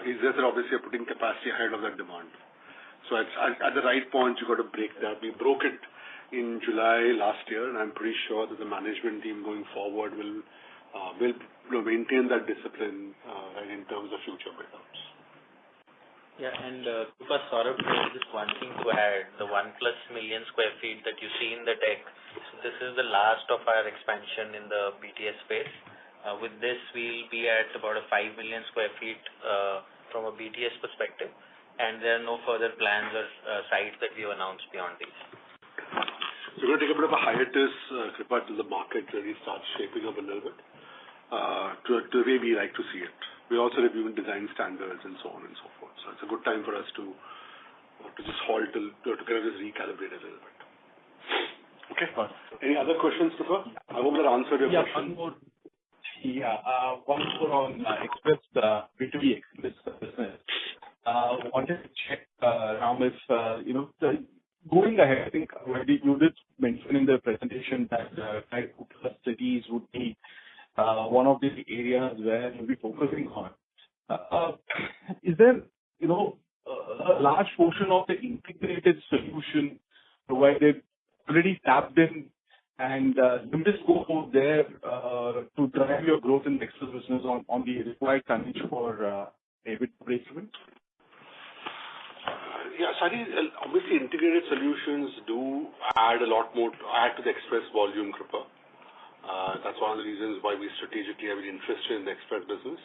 It's just that obviously you're putting capacity ahead of that demand. So at the right point, you got to break that. We broke it in July last year, and I'm pretty sure that the management team going forward will maintain that discipline in terms of future build-outs. Yeah, and because Saurabh, just one thing to add, the 1+ million square feet that you see in the deck, so this is the last of our expansion in the BTS space. With this, we'll be at about a 5 million square feet from a BTS perspective. And there are no further plans or sites that we have announced beyond these. So we're going to take a bit of a hiatus, Kripa, till the market really starts shaping up a little bit to the way we like to see it. We're also reviewing design standards and so on and so forth. So it's a good time for us to just halt, to kind of just recalibrate a little bit. Okay. Any other questions, Kripa? I hope that answered your question. One more on Express, B2B Express business. wanted to check, Ram, if, going ahead, I think you did mention in the presentation that Tier 2+ cities would be one of the areas where you'll be focusing on. Is there, a large portion of the integrated solution provided already tapped in, and limited scope out there to drive your growth in the express business on the required tonnage for EBIT breakeven? Yeah, so I think obviously integrated solutions do add a lot more, add to the express volume, Kripa. That's one of the reasons why we strategically have been interested in the express business.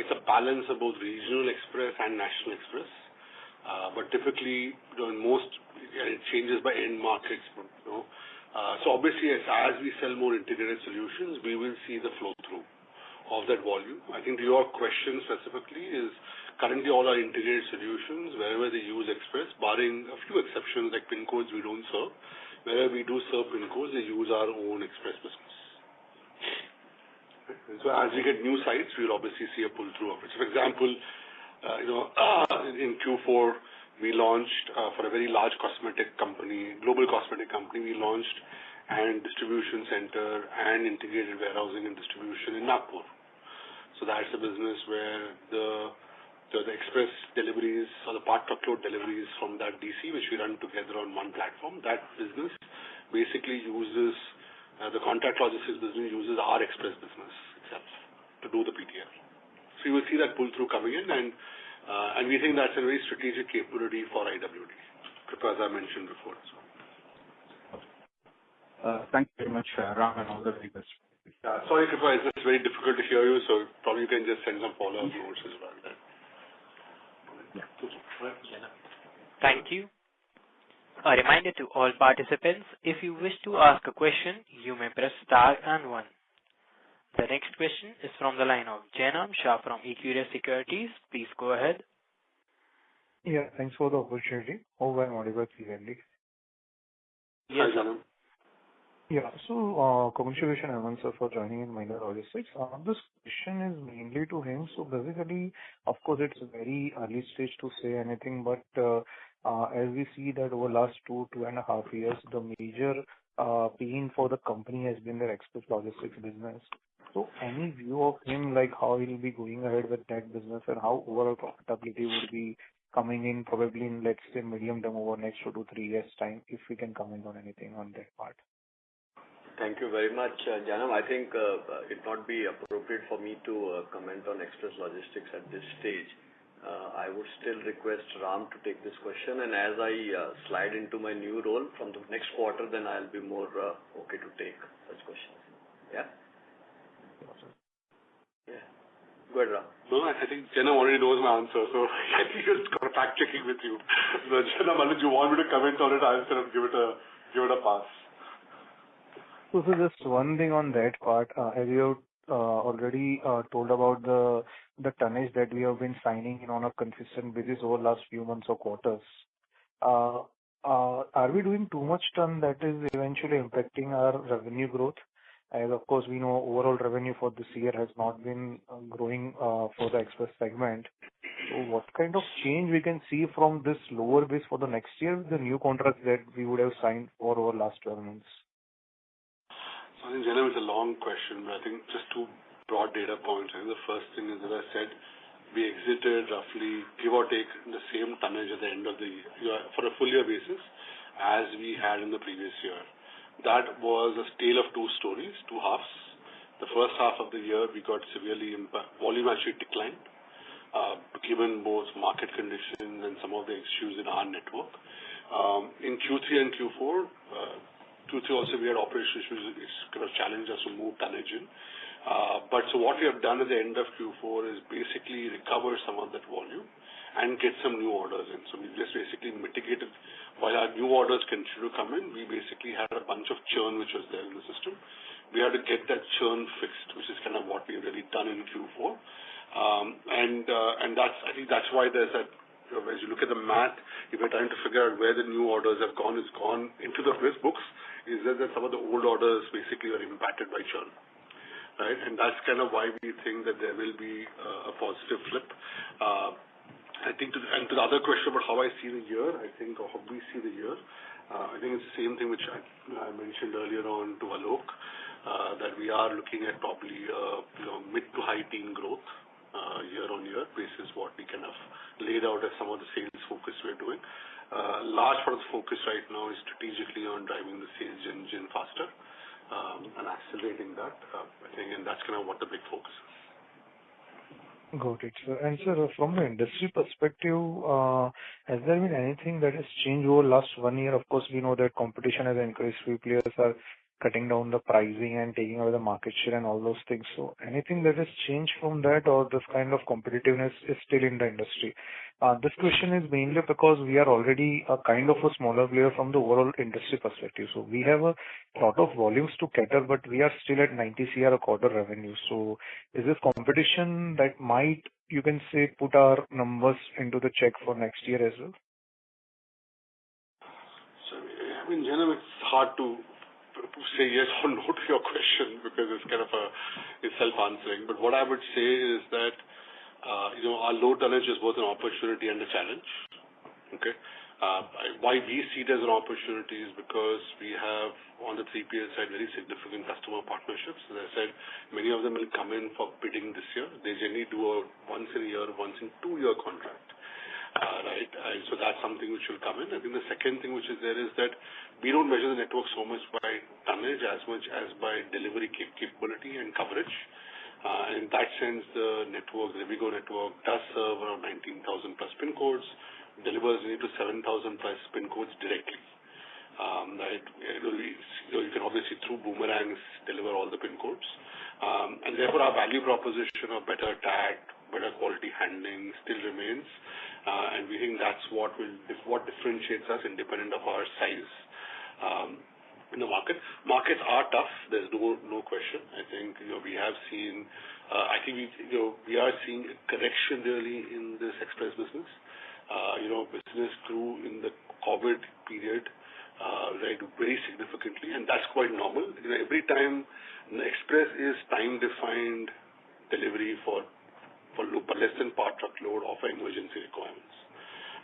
It's a balance of both regional express and national express. But typically, in most, it changes by end markets. So obviously, as we sell more integrated solutions, we will see the flow through of that volume. I think your question specifically is currently all our integrated solutions, wherever they use express, barring a few exceptions like PIN codes we don't serve. Wherever we do serve PIN codes, they use our own express business. So as we get new sites, we'll obviously see a pull through of it. So for example, in Q4, we launched for a very large cosmetic company, global cosmetic company, we launched an distribution center and integrated warehousing and distribution in Nagpur. So that's a business where the express deliveries or the part truckload deliveries from that DC, which we run together on one platform, that business basically uses the contract logistics business uses our express business itself to do the PTL. So you will see that pull through coming in, and we think that's a very strategic capability for IWD, as I mentioned before as well. Thank you very much, Ram, and all the very best. Sorry, Kripa, it's just very difficult to hear you, so probably you can just send some follow-up notes as well. Thank you. A reminder to all participants, if you wish to ask a question, you may press star and 1. The next question is from the line of Jainam Shah from Equirus Securities. Please go ahead. Yeah, thanks for the opportunity. Hope I'm audible clearly. Yes, Jainam. Yeah, so congratulations, Hemant sir, for joining in Mahindra Logistics. This question is mainly to him. So basically, of course, it's a very early stage to say anything, but as we see that over the last 2.5 years, the major pain for the company has been their express logistics business. So any view of him, like how he'll be going ahead with that business and how overall profitability would be coming in probably in, let's say, medium term over next 2 to 3 years' time, if we can comment on anything on that part. Thank you very much, Janam. I think it not be appropriate for me to comment on express logistics at this stage. I would still request Ram to take this question, and as I slide into my new role from the next quarter, then I'll be more okay to take such questions. Yeah? Yeah. Go ahead, Ram. No, I think Janam already knows my answer, so I think he's got a fact checking with you. So Janam, unless you want me to comment on it, I'll sort of give it a pass. So just one thing on that part, as you already told about the tonnage that we have been signing in on a consistent basis over the last few months or quarters, are we doing too much ton that is eventually impacting our revenue growth? As of course we know overall revenue for this year has not been growing for the express segment. So what kind of change we can see from this lower base for the next year with the new contracts that we would have signed for over the last 12 months? I think, Janam, it's a long question, but I think just 2 broad data points. I think the first thing is, as I said, we exited roughly, give or take, the same tonnage at the end of the year, for a full year basis, as we had in the previous year. That was a tale of 2 stories, 2 halves. The first half of the year, we got severely impacted. Volume actually declined, given both market conditions and some of the issues in our network. In Q3 and Q4, Q3 also we had operational issues, it's kind of challenged us to move tonnage in. But so what we have done at the end of Q4 is basically recover some of that volume and get some new orders in. So we just basically mitigated, while our new orders continue to come in, we basically had a bunch of churn which was there in the system. We had to get that churn fixed, which is kind of what we've really done in Q4. And that's, I think that's why there's that, as you look at the math, if you're trying to figure out where the new orders have gone, it's gone into the risk books, is that some of the old orders basically are impacted by churn, right? And that's kind of why we think that there will be a positive flip. I think to the other question about how I see the year, I think, or how we see the year, I think it's the same thing which I mentioned earlier on to Alok, that we are looking at probably mid to high teen growth year on year basis what we kind of laid out as some of the sales focus we're doing. Large part of the focus right now is strategically on driving the sales engine faster and accelerating that, I think, and that's kind of what the big focus is. Got it, sir. And sir, from the industry perspective, has there been anything that has changed over last 1 year? Of course, we know that competition has increased. Few players are cutting down the pricing and taking away the market share and all those things. So anything that has changed from that, or this kind of competitiveness is still in the industry? This question is mainly because we are already a kind of a smaller player from the overall industry perspective. So we have a lot of volumes to cater, but we are still at 90 CR a quarter revenue. So is this competition that might, you can say, put our numbers into the check for next year as well? So, I mean, Janam, it's hard to say yes or no to your question because it's kind of it's self-answering. But what I would say is that our low tonnage is both an opportunity and a challenge. Okay, why we see it as an opportunity is because we have on the 3PL side very significant customer partnerships. As I said, many of them will come in for bidding this year. They generally do a once in a year, once in 2 year contract. Right, and so that's something which will come in. I think the second thing which is there is that we don't measure the network so much by tonnage as much as by delivery capability and coverage. In that sense, the network, the Vigo network, does serve around 19,000 plus pin codes, delivers into 7,000 plus pin codes directly. Right, you can obviously through boomerangs deliver all the pin codes, and therefore our value proposition of better tag, better quality handling still remains. And we think that's what differentiates us independent of our size in the market. Markets are tough. There's no question. I think we have seen. I think we are seeing a correction really in this express business. Business grew in the COVID period, right, very significantly, and that's quite normal. Every time the express is time-defined delivery for less than part truckload of emergency requirements.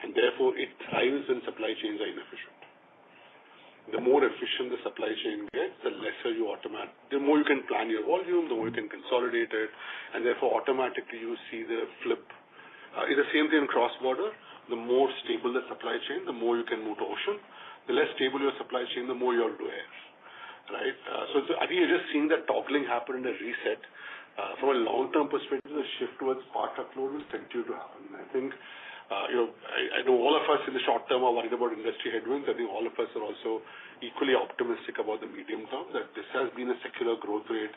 And therefore, it thrives when supply chains are inefficient. The more efficient the supply chain gets, the more you can plan your volume, the more you can consolidate it, and therefore automatically you see the flip. It's the same thing in cross-border. The more stable the supply chain, the more you can move to ocean. The less stable your supply chain, the more you have to air. Right? So I think you're just seeing that toggling happen in a reset. From a long-term perspective, the shift towards part truckload will continue to happen. I think, I know all of us in the short term are worried about industry headwinds. I think all of us are also equally optimistic about the medium term, that this has been a secular growth rate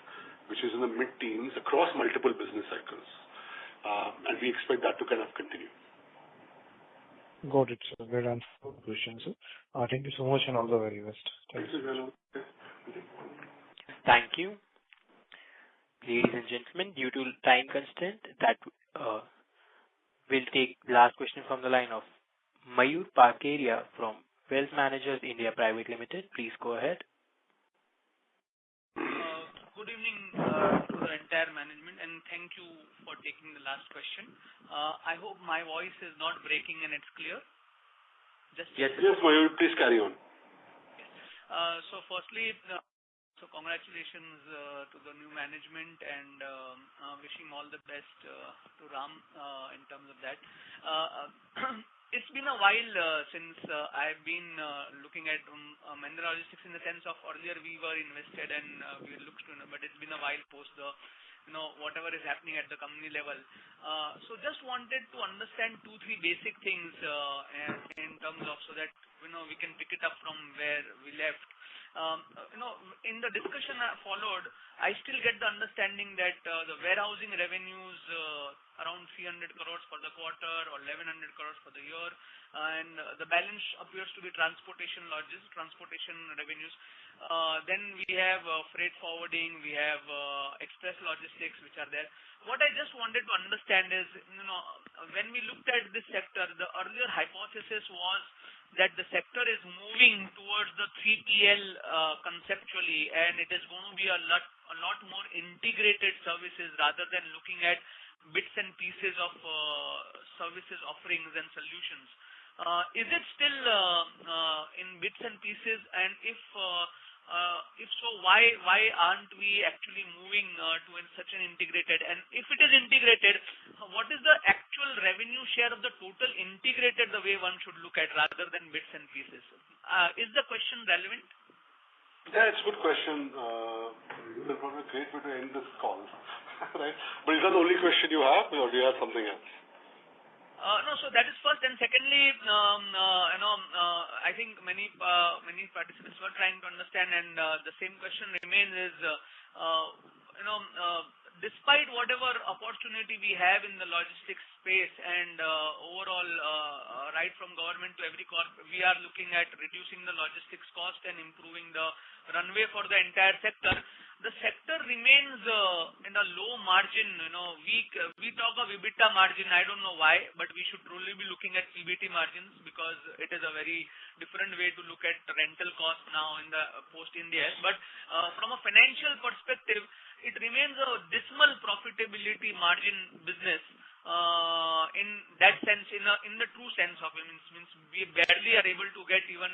which is in the mid-teens across multiple business cycles. And we expect that to kind of continue. Got it, sir. That answers the question, sir. Thank you so much and all the very best. Thank you. Thank you. Ladies and gentlemen, due to time constraint, that we'll take the last question from the line of Mayur Parkeria from Wealth Managers India Private Limited. Please go ahead. Good evening to the entire management, and thank you for taking the last question. I hope my voice is not breaking and it's clear. Yes, Mayur, please carry on. Yes. So firstly, so congratulations to the new management, and wishing all the best to Ram in terms of that. It's been a while since I've been looking at Mahindra Logistics, in the sense of earlier we were invested and we looked to, but it's been a while post the whatever is happening at the company level. So just wanted to understand 2-3 basic things in terms of, so that we can pick it up from where we left. In the discussion I followed, I still get the understanding that the warehousing revenues around 300 crores for the quarter or 1100 crores for the year, and the balance appears to be transportation revenues. Then we have freight forwarding, we have express logistics which are there. What I just wanted to understand is, when we looked at this sector, the earlier hypothesis was that the sector is moving towards the 3PL conceptually, and it is going to be a lot more integrated services rather than looking at bits and pieces of services offerings and solutions. Is it still in bits and pieces? And if so, why aren't we actually moving to such an integrated? And if it is integrated, what is the actual revenue share of the total integrated, the way one should look at rather than bits and pieces? Is the question relevant? Yeah, it's a good question. It's probably a great way to end this call, right? But is that the only question you have, or do you have something else? No, so that is first, and secondly, I think many participants were trying to understand, and the same question remains: is despite whatever opportunity we have in the logistics space and overall, right from government to every corp, we are looking at reducing the logistics cost and improving the runway for the entire sector. The sector remains in a low margin. We talk of EBITDA margin. I don't know why, but we should truly be looking at PBT margins because it is a very different way to look at rental cost now in the post-Ind AS. But from a financial perspective, it remains a dismal profitability margin business. In that sense, in the true sense of it, means we barely are able to get even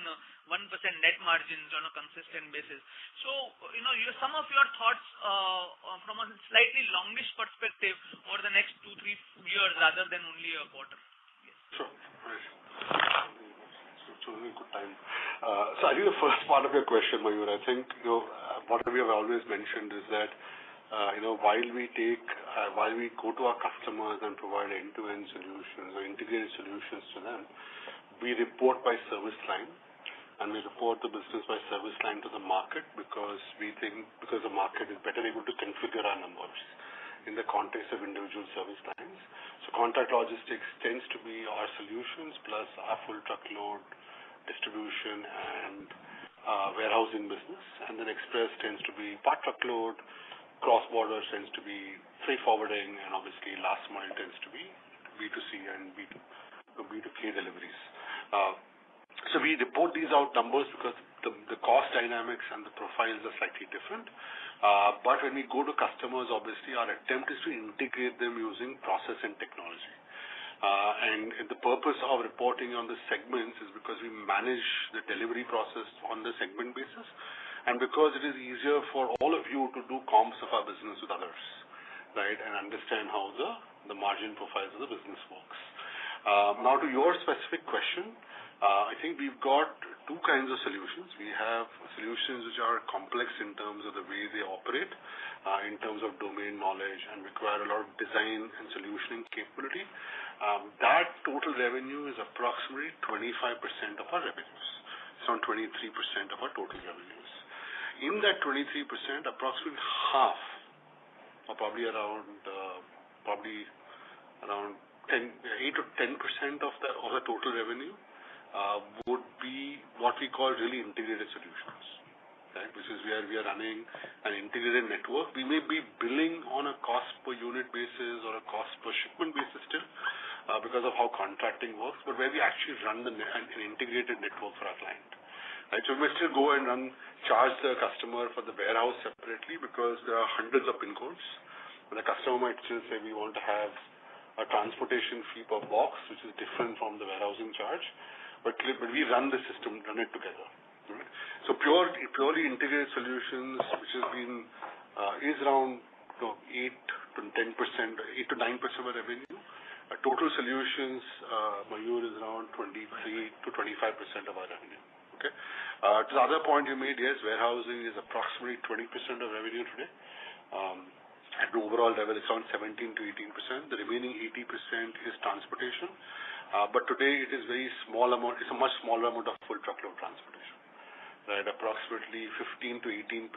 1% net margins on a consistent basis. So, some of your thoughts from a slightly longish perspective over the next 2-3 years rather than only a quarter. Yes. Sure. Right. It's a really good time. So I think the first part of your question, Mayur, I think what we have always mentioned is that while we go to our customers and provide end-to-end solutions or integrated solutions to them, we report by service line, and we report the business by service line to the market because the market is better able to configure our numbers in the context of individual service lines. So contract logistics tends to be our solutions plus our full truckload distribution and warehousing business, and then express tends to be part truckload, cross-border tends to be freight forwarding, and obviously last mile tends to be B2C and B2K deliveries. So we report these out numbers because the cost dynamics and the profiles are slightly different. But when we go to customers, obviously our attempt is to integrate them using process and technology. And the purpose of reporting on the segments is because we manage the delivery process on the segment basis, and because it is easier for all of you to do comps of our business with others, right, and understand how the margin profiles of the business works. Now to your specific question, I think we've got two kinds of solutions. We have solutions which are complex in terms of the way they operate, in terms of domain knowledge, and require a lot of design and solutioning capability. That total revenue is approximately 25% of our revenues. It's around 23% of our total revenues. In that 23%, approximately half, or probably around 8 to 10% of the total revenue would be what we call really integrated solutions, right? Which is where we are running an integrated network. We may be billing on a cost per unit basis or a cost per shipment basis still, because of how contracting works, but where we actually run an integrated network for our client. Right, so we may still go and charge the customer for the warehouse separately because there are hundreds of pin codes. And the customer might still say we want to have a transportation fee per box, which is different from the warehousing charge. But we run the system, run it together. Right? So purely integrated solutions, which has been is around 8 to 10%, 8 to 9% of revenue. Total solutions, Mayur, is around 23 to 25% of our revenue. Okay. To the other point you made, yes, warehousing is approximately 20% of revenue today. At the overall level, it's around 17 to 18%. The remaining 80% is transportation. But today it is very small amount. It's a much smaller amount of full truckload transportation. Right, approximately 15 to 18%. 20%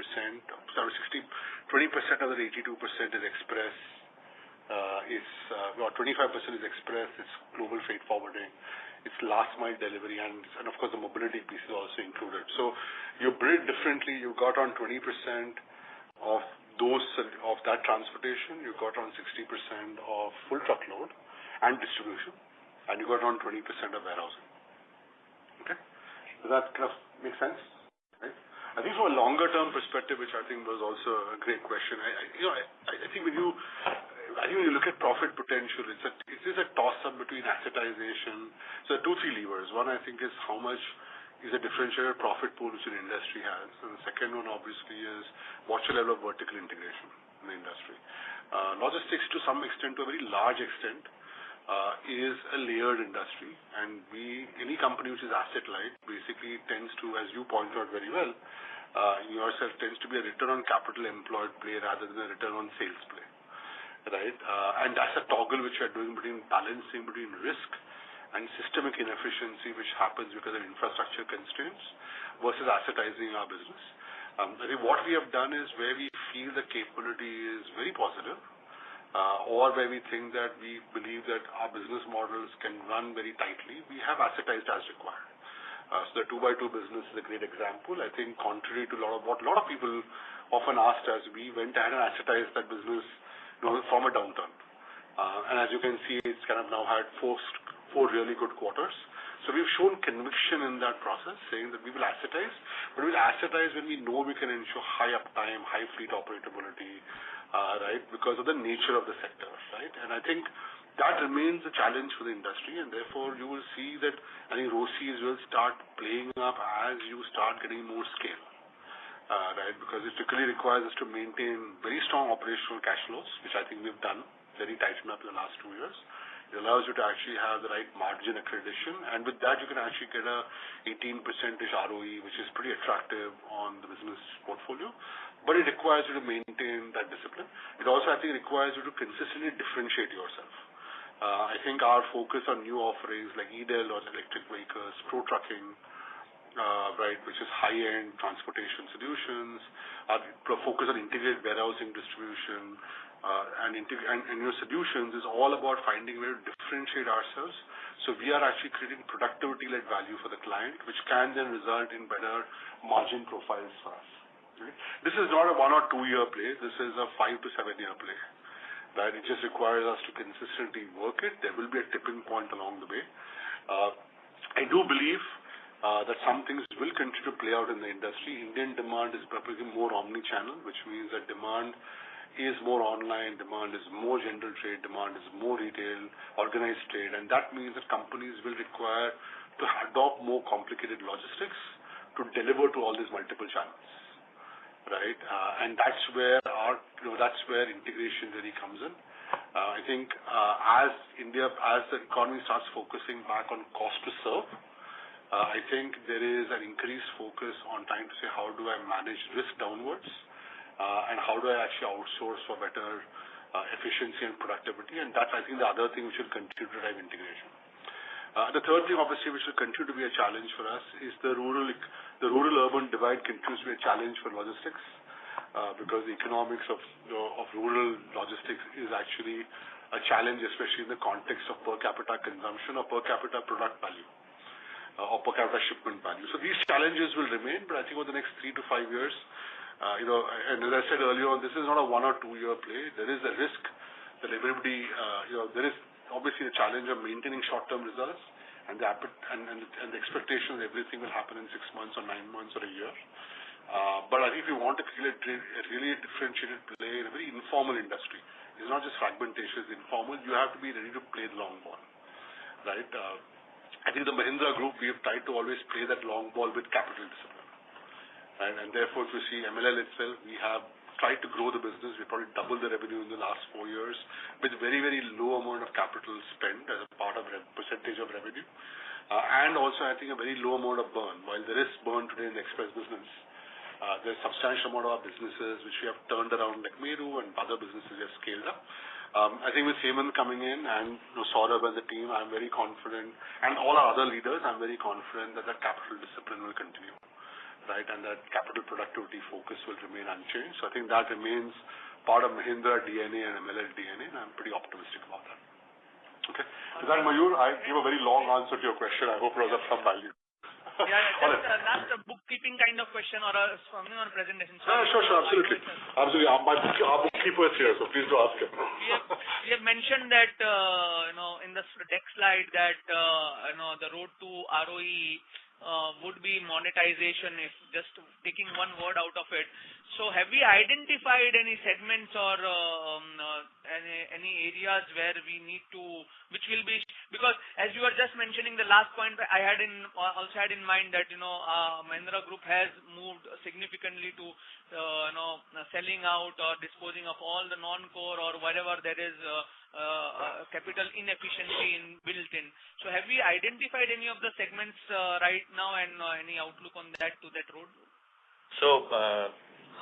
of the 82% is express. 25% is express. It's global freight forwarding. It's last mile delivery, and of course the mobility piece is also included. So you build differently. You got on 20% of that transportation. You got on 60% of full truckload and distribution, and you got on 20% of warehousing. Okay. Does that kind of make sense? Right? I think from a longer term perspective, which I think was also a great question, I think when you look at profit potential, it is a toss-up between assetization. So there are 2-3 levers. One, I think, is how much is a differentiated profit pool which an industry has. And the second one, obviously, is what's the level of vertical integration in the industry. Logistics, to some extent, to a very large extent, is a layered industry. And any company which is asset-light basically tends to, as you pointed out very well, yourself tends to be a return on capital employed play rather than a return on sales play. Right? And that's a toggle which we are doing between balancing between risk and systemic inefficiency which happens because of infrastructure constraints versus assetizing our business. I think what we have done is where we feel the capability is very positive, or where we think that we believe that our business models can run very tightly, we have assetized as required. So the 2x2 business is a great example. I think contrary to what a lot of people often asked us, we went ahead and assetized that business from a downturn. And as you can see, it's kind of now had four really good quarters. So we've shown conviction in that process, saying that we will assetize, but we'll assetize when we know we can ensure high uptime, high fleet operability, right, because of the nature of the sector, right? And I think that remains a challenge for the industry, and therefore you will see that I think ROCEs will start playing up as you start getting more scale, right? Because it typically requires us to maintain very strong operational cash flows, which I think we've done very tightened up in the last 2 years. It allows you to actually have the right margin accreditation, and with that you can actually get a 18%-ish ROE, which is pretty attractive on the business portfolio. But it requires you to maintain that discipline. It also, I think, requires you to consistently differentiate yourself. I think our focus on new offerings like EDEL or electric vehicles, pro trucking, right, which is high-end transportation solutions, our focus on integrated warehousing distribution, and your solutions is all about finding a way to differentiate ourselves. So we are actually creating productivity-led value for the client, which can then result in better margin profiles for us. Right? This is not a 1 or 2 year play. This is a 5 to 7 year play. Right? It just requires us to consistently work it. There will be a tipping point along the way. I do believe that some things will continue to play out in the industry. Indian demand is becoming more omni-channel, which means that demand is more online, demand is more general trade, demand is more retail, organized trade, and that means that companies will require to adopt more complicated logistics to deliver to all these multiple channels, right? And that's where that's where integration really comes in. I think as the economy starts focusing back on cost to serve, I think there is an increased focus on trying to say how do I manage risk downwards. And how do I actually outsource for better efficiency and productivity? And that's, I think, the other thing which will continue to drive integration. The third thing, obviously, which will continue to be a challenge for us is the rural-urban divide continues to be a challenge for logistics because the economics of rural logistics is actually a challenge, especially in the context of per capita consumption or per capita product value or per capita shipment value. So these challenges will remain, but I think over the next 3 to 5 years, and as I said earlier on, this is not a 1 or 2 year play. There is a risk that everybody, there is obviously the challenge of maintaining short-term results and the expectation that everything will happen in 6 months or 9 months or a year. But I think if you want to create a really differentiated play in a very informal industry, it's not just fragmentation, it's informal, you have to be ready to play the long ball, right? I think the Mahindra Group, we have tried to always play that long ball with capital discipline. And therefore, if you see MLL itself, we have tried to grow the business. We probably doubled the revenue in the last 4 years with very, very low amount of capital spent as a part of percentage of revenue. And also, I think, a very low amount of burn. While there is burn today in the express business, there's a substantial amount of our businesses which we have turned around like Meru and other businesses we have scaled up. I think with Hemant coming in and Saurabh and the team, I'm very confident, and all our other leaders, I'm very confident that capital discipline will continue. Right, and that capital productivity focus will remain unchanged. So I think that remains part of Mahindra DNA and MLL DNA, and I'm pretty optimistic about that. Okay. With that, Mayur, I gave a very long answer to your question. I hope it was of some value. Just last bookkeeping kind of question or something on presentation. Sure, absolutely. Absolutely. Our bookkeeper is here, so please do ask him. We have mentioned that in the deck slide that the road to ROE would be monetization, if just taking one word out of it. So have we identified any segments or any areas where we need to, which will be, because as you were just mentioning the last point, I also had in mind that Mahindra Group has moved significantly to selling out or disposing of all the non-core or whatever there is capital inefficiency built in. So have we identified any of the segments right now, and any outlook on that road? So,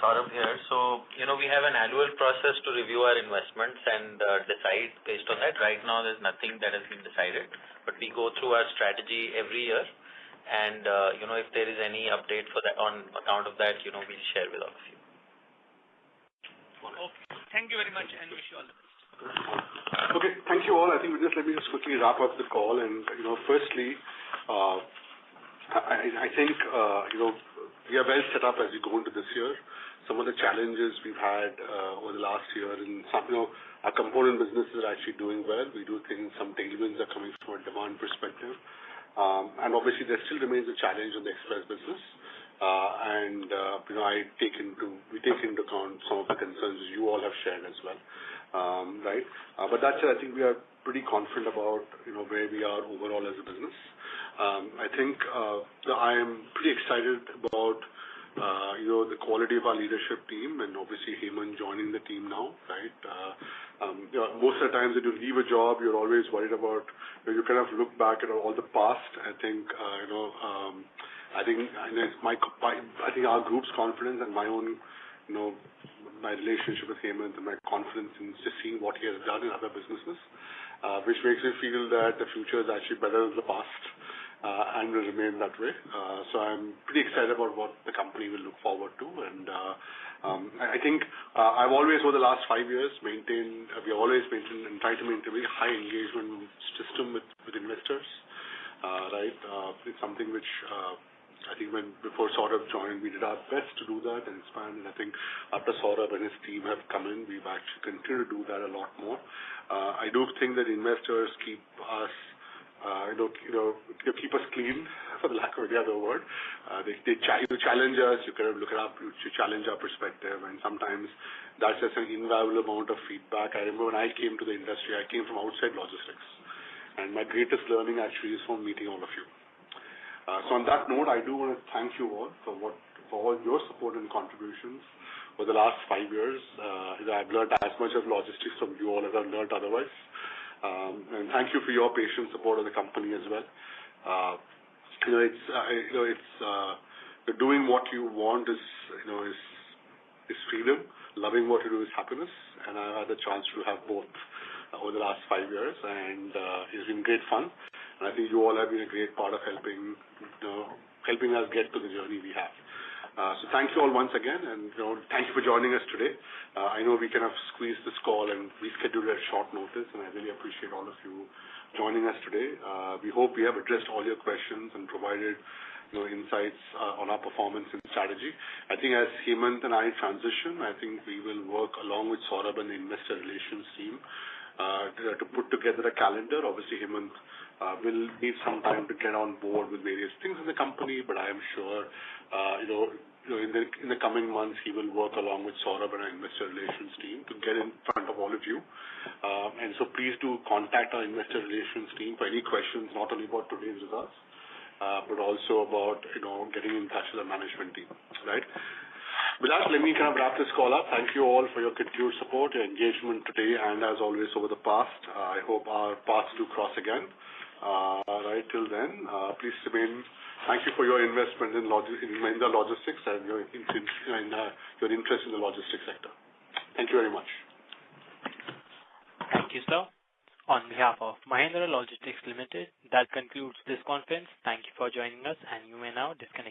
Saurabh here. So, we have an annual process to review our investments and decide based on that. Right now, there's nothing that has been decided, but we go through our strategy every year, and if there is any update for that on account of that, we'll share with all of you. Okay. Thank you very much, and wish you all the best. Okay, thank you all. I think let me just quickly wrap up the call. And firstly, I think we are well set up as we go into this year. Some of the challenges we've had over the last year, and some, our component businesses are actually doing well. We do think some tailwinds are coming from a demand perspective, and obviously there still remains a challenge on the express business. We take into account some of the concerns you all have shared as well, right? But that's I think we are pretty confident about where we are overall as a business. I think I am pretty excited about the quality of our leadership team, and obviously Hemant joining the team now, right? Most of the times when you leave a job, you're always worried about, you kind of look back at all the past. I think I think our group's confidence and my own, my relationship with Hemant and my confidence in just seeing what he has done in other businesses, which makes me feel that the future is actually better than the past, and will remain that way. So I'm pretty excited about what the company will look forward to. And I think I've always, over the last 5 years, we always maintained and tried to maintain a very high engagement system with investors, right? It's something which I think before Saurabh joined, we did our best to do that and expand. And I think after Saurabh and his team have come in, we've actually continued to do that a lot more. I do think that investors keep us, keep us clean, for the lack of any other word. They challenge us. You kind of look it up. You challenge our perspective, and sometimes that's just an invaluable amount of feedback. I remember when I came to the industry, I came from outside logistics, and my greatest learning actually is from meeting all of you. So on that note, I do want to thank you all for all your support and contributions over the last 5 years. I've learned as much of logistics from you all as I've learned otherwise. And thank you for your patient support of the company as well. Doing what you want is freedom. Loving what you do is happiness. And I've had the chance to have both over the last 5 years, and it's been great fun. And I think you all have been a great part of helping us get to the journey we have. So thank you all once again, and thank you for joining us today. I know we kind of squeezed this call and rescheduled at short notice, and I really appreciate all of you joining us today. We hope we have addressed all your questions and provided insights on our performance and strategy. I think as Hemant and I transition, I think we will work along with Saurabh and the investor relations team to put together a calendar. Obviously, Hemant will need some time to get on board with various things in the company, but I am sure, in the coming months, he will work along with Saurabh and our investor relations team to get in front of all of you. And so please do contact our investor relations team for any questions, not only about today's results, but also about, getting in touch with the management team, right? With that, let me kind of wrap this call up. Thank you all for your continued support, your engagement today, and as always over the past. I hope our paths do cross again. Right till then, please remain. Thank you for your investment in Mahindra Logistics and your interest in the logistics sector. Thank you very much. Thank you, sir. On behalf of Mahindra Logistics Limited, that concludes this conference. Thank you for joining us, and you may now disconnect.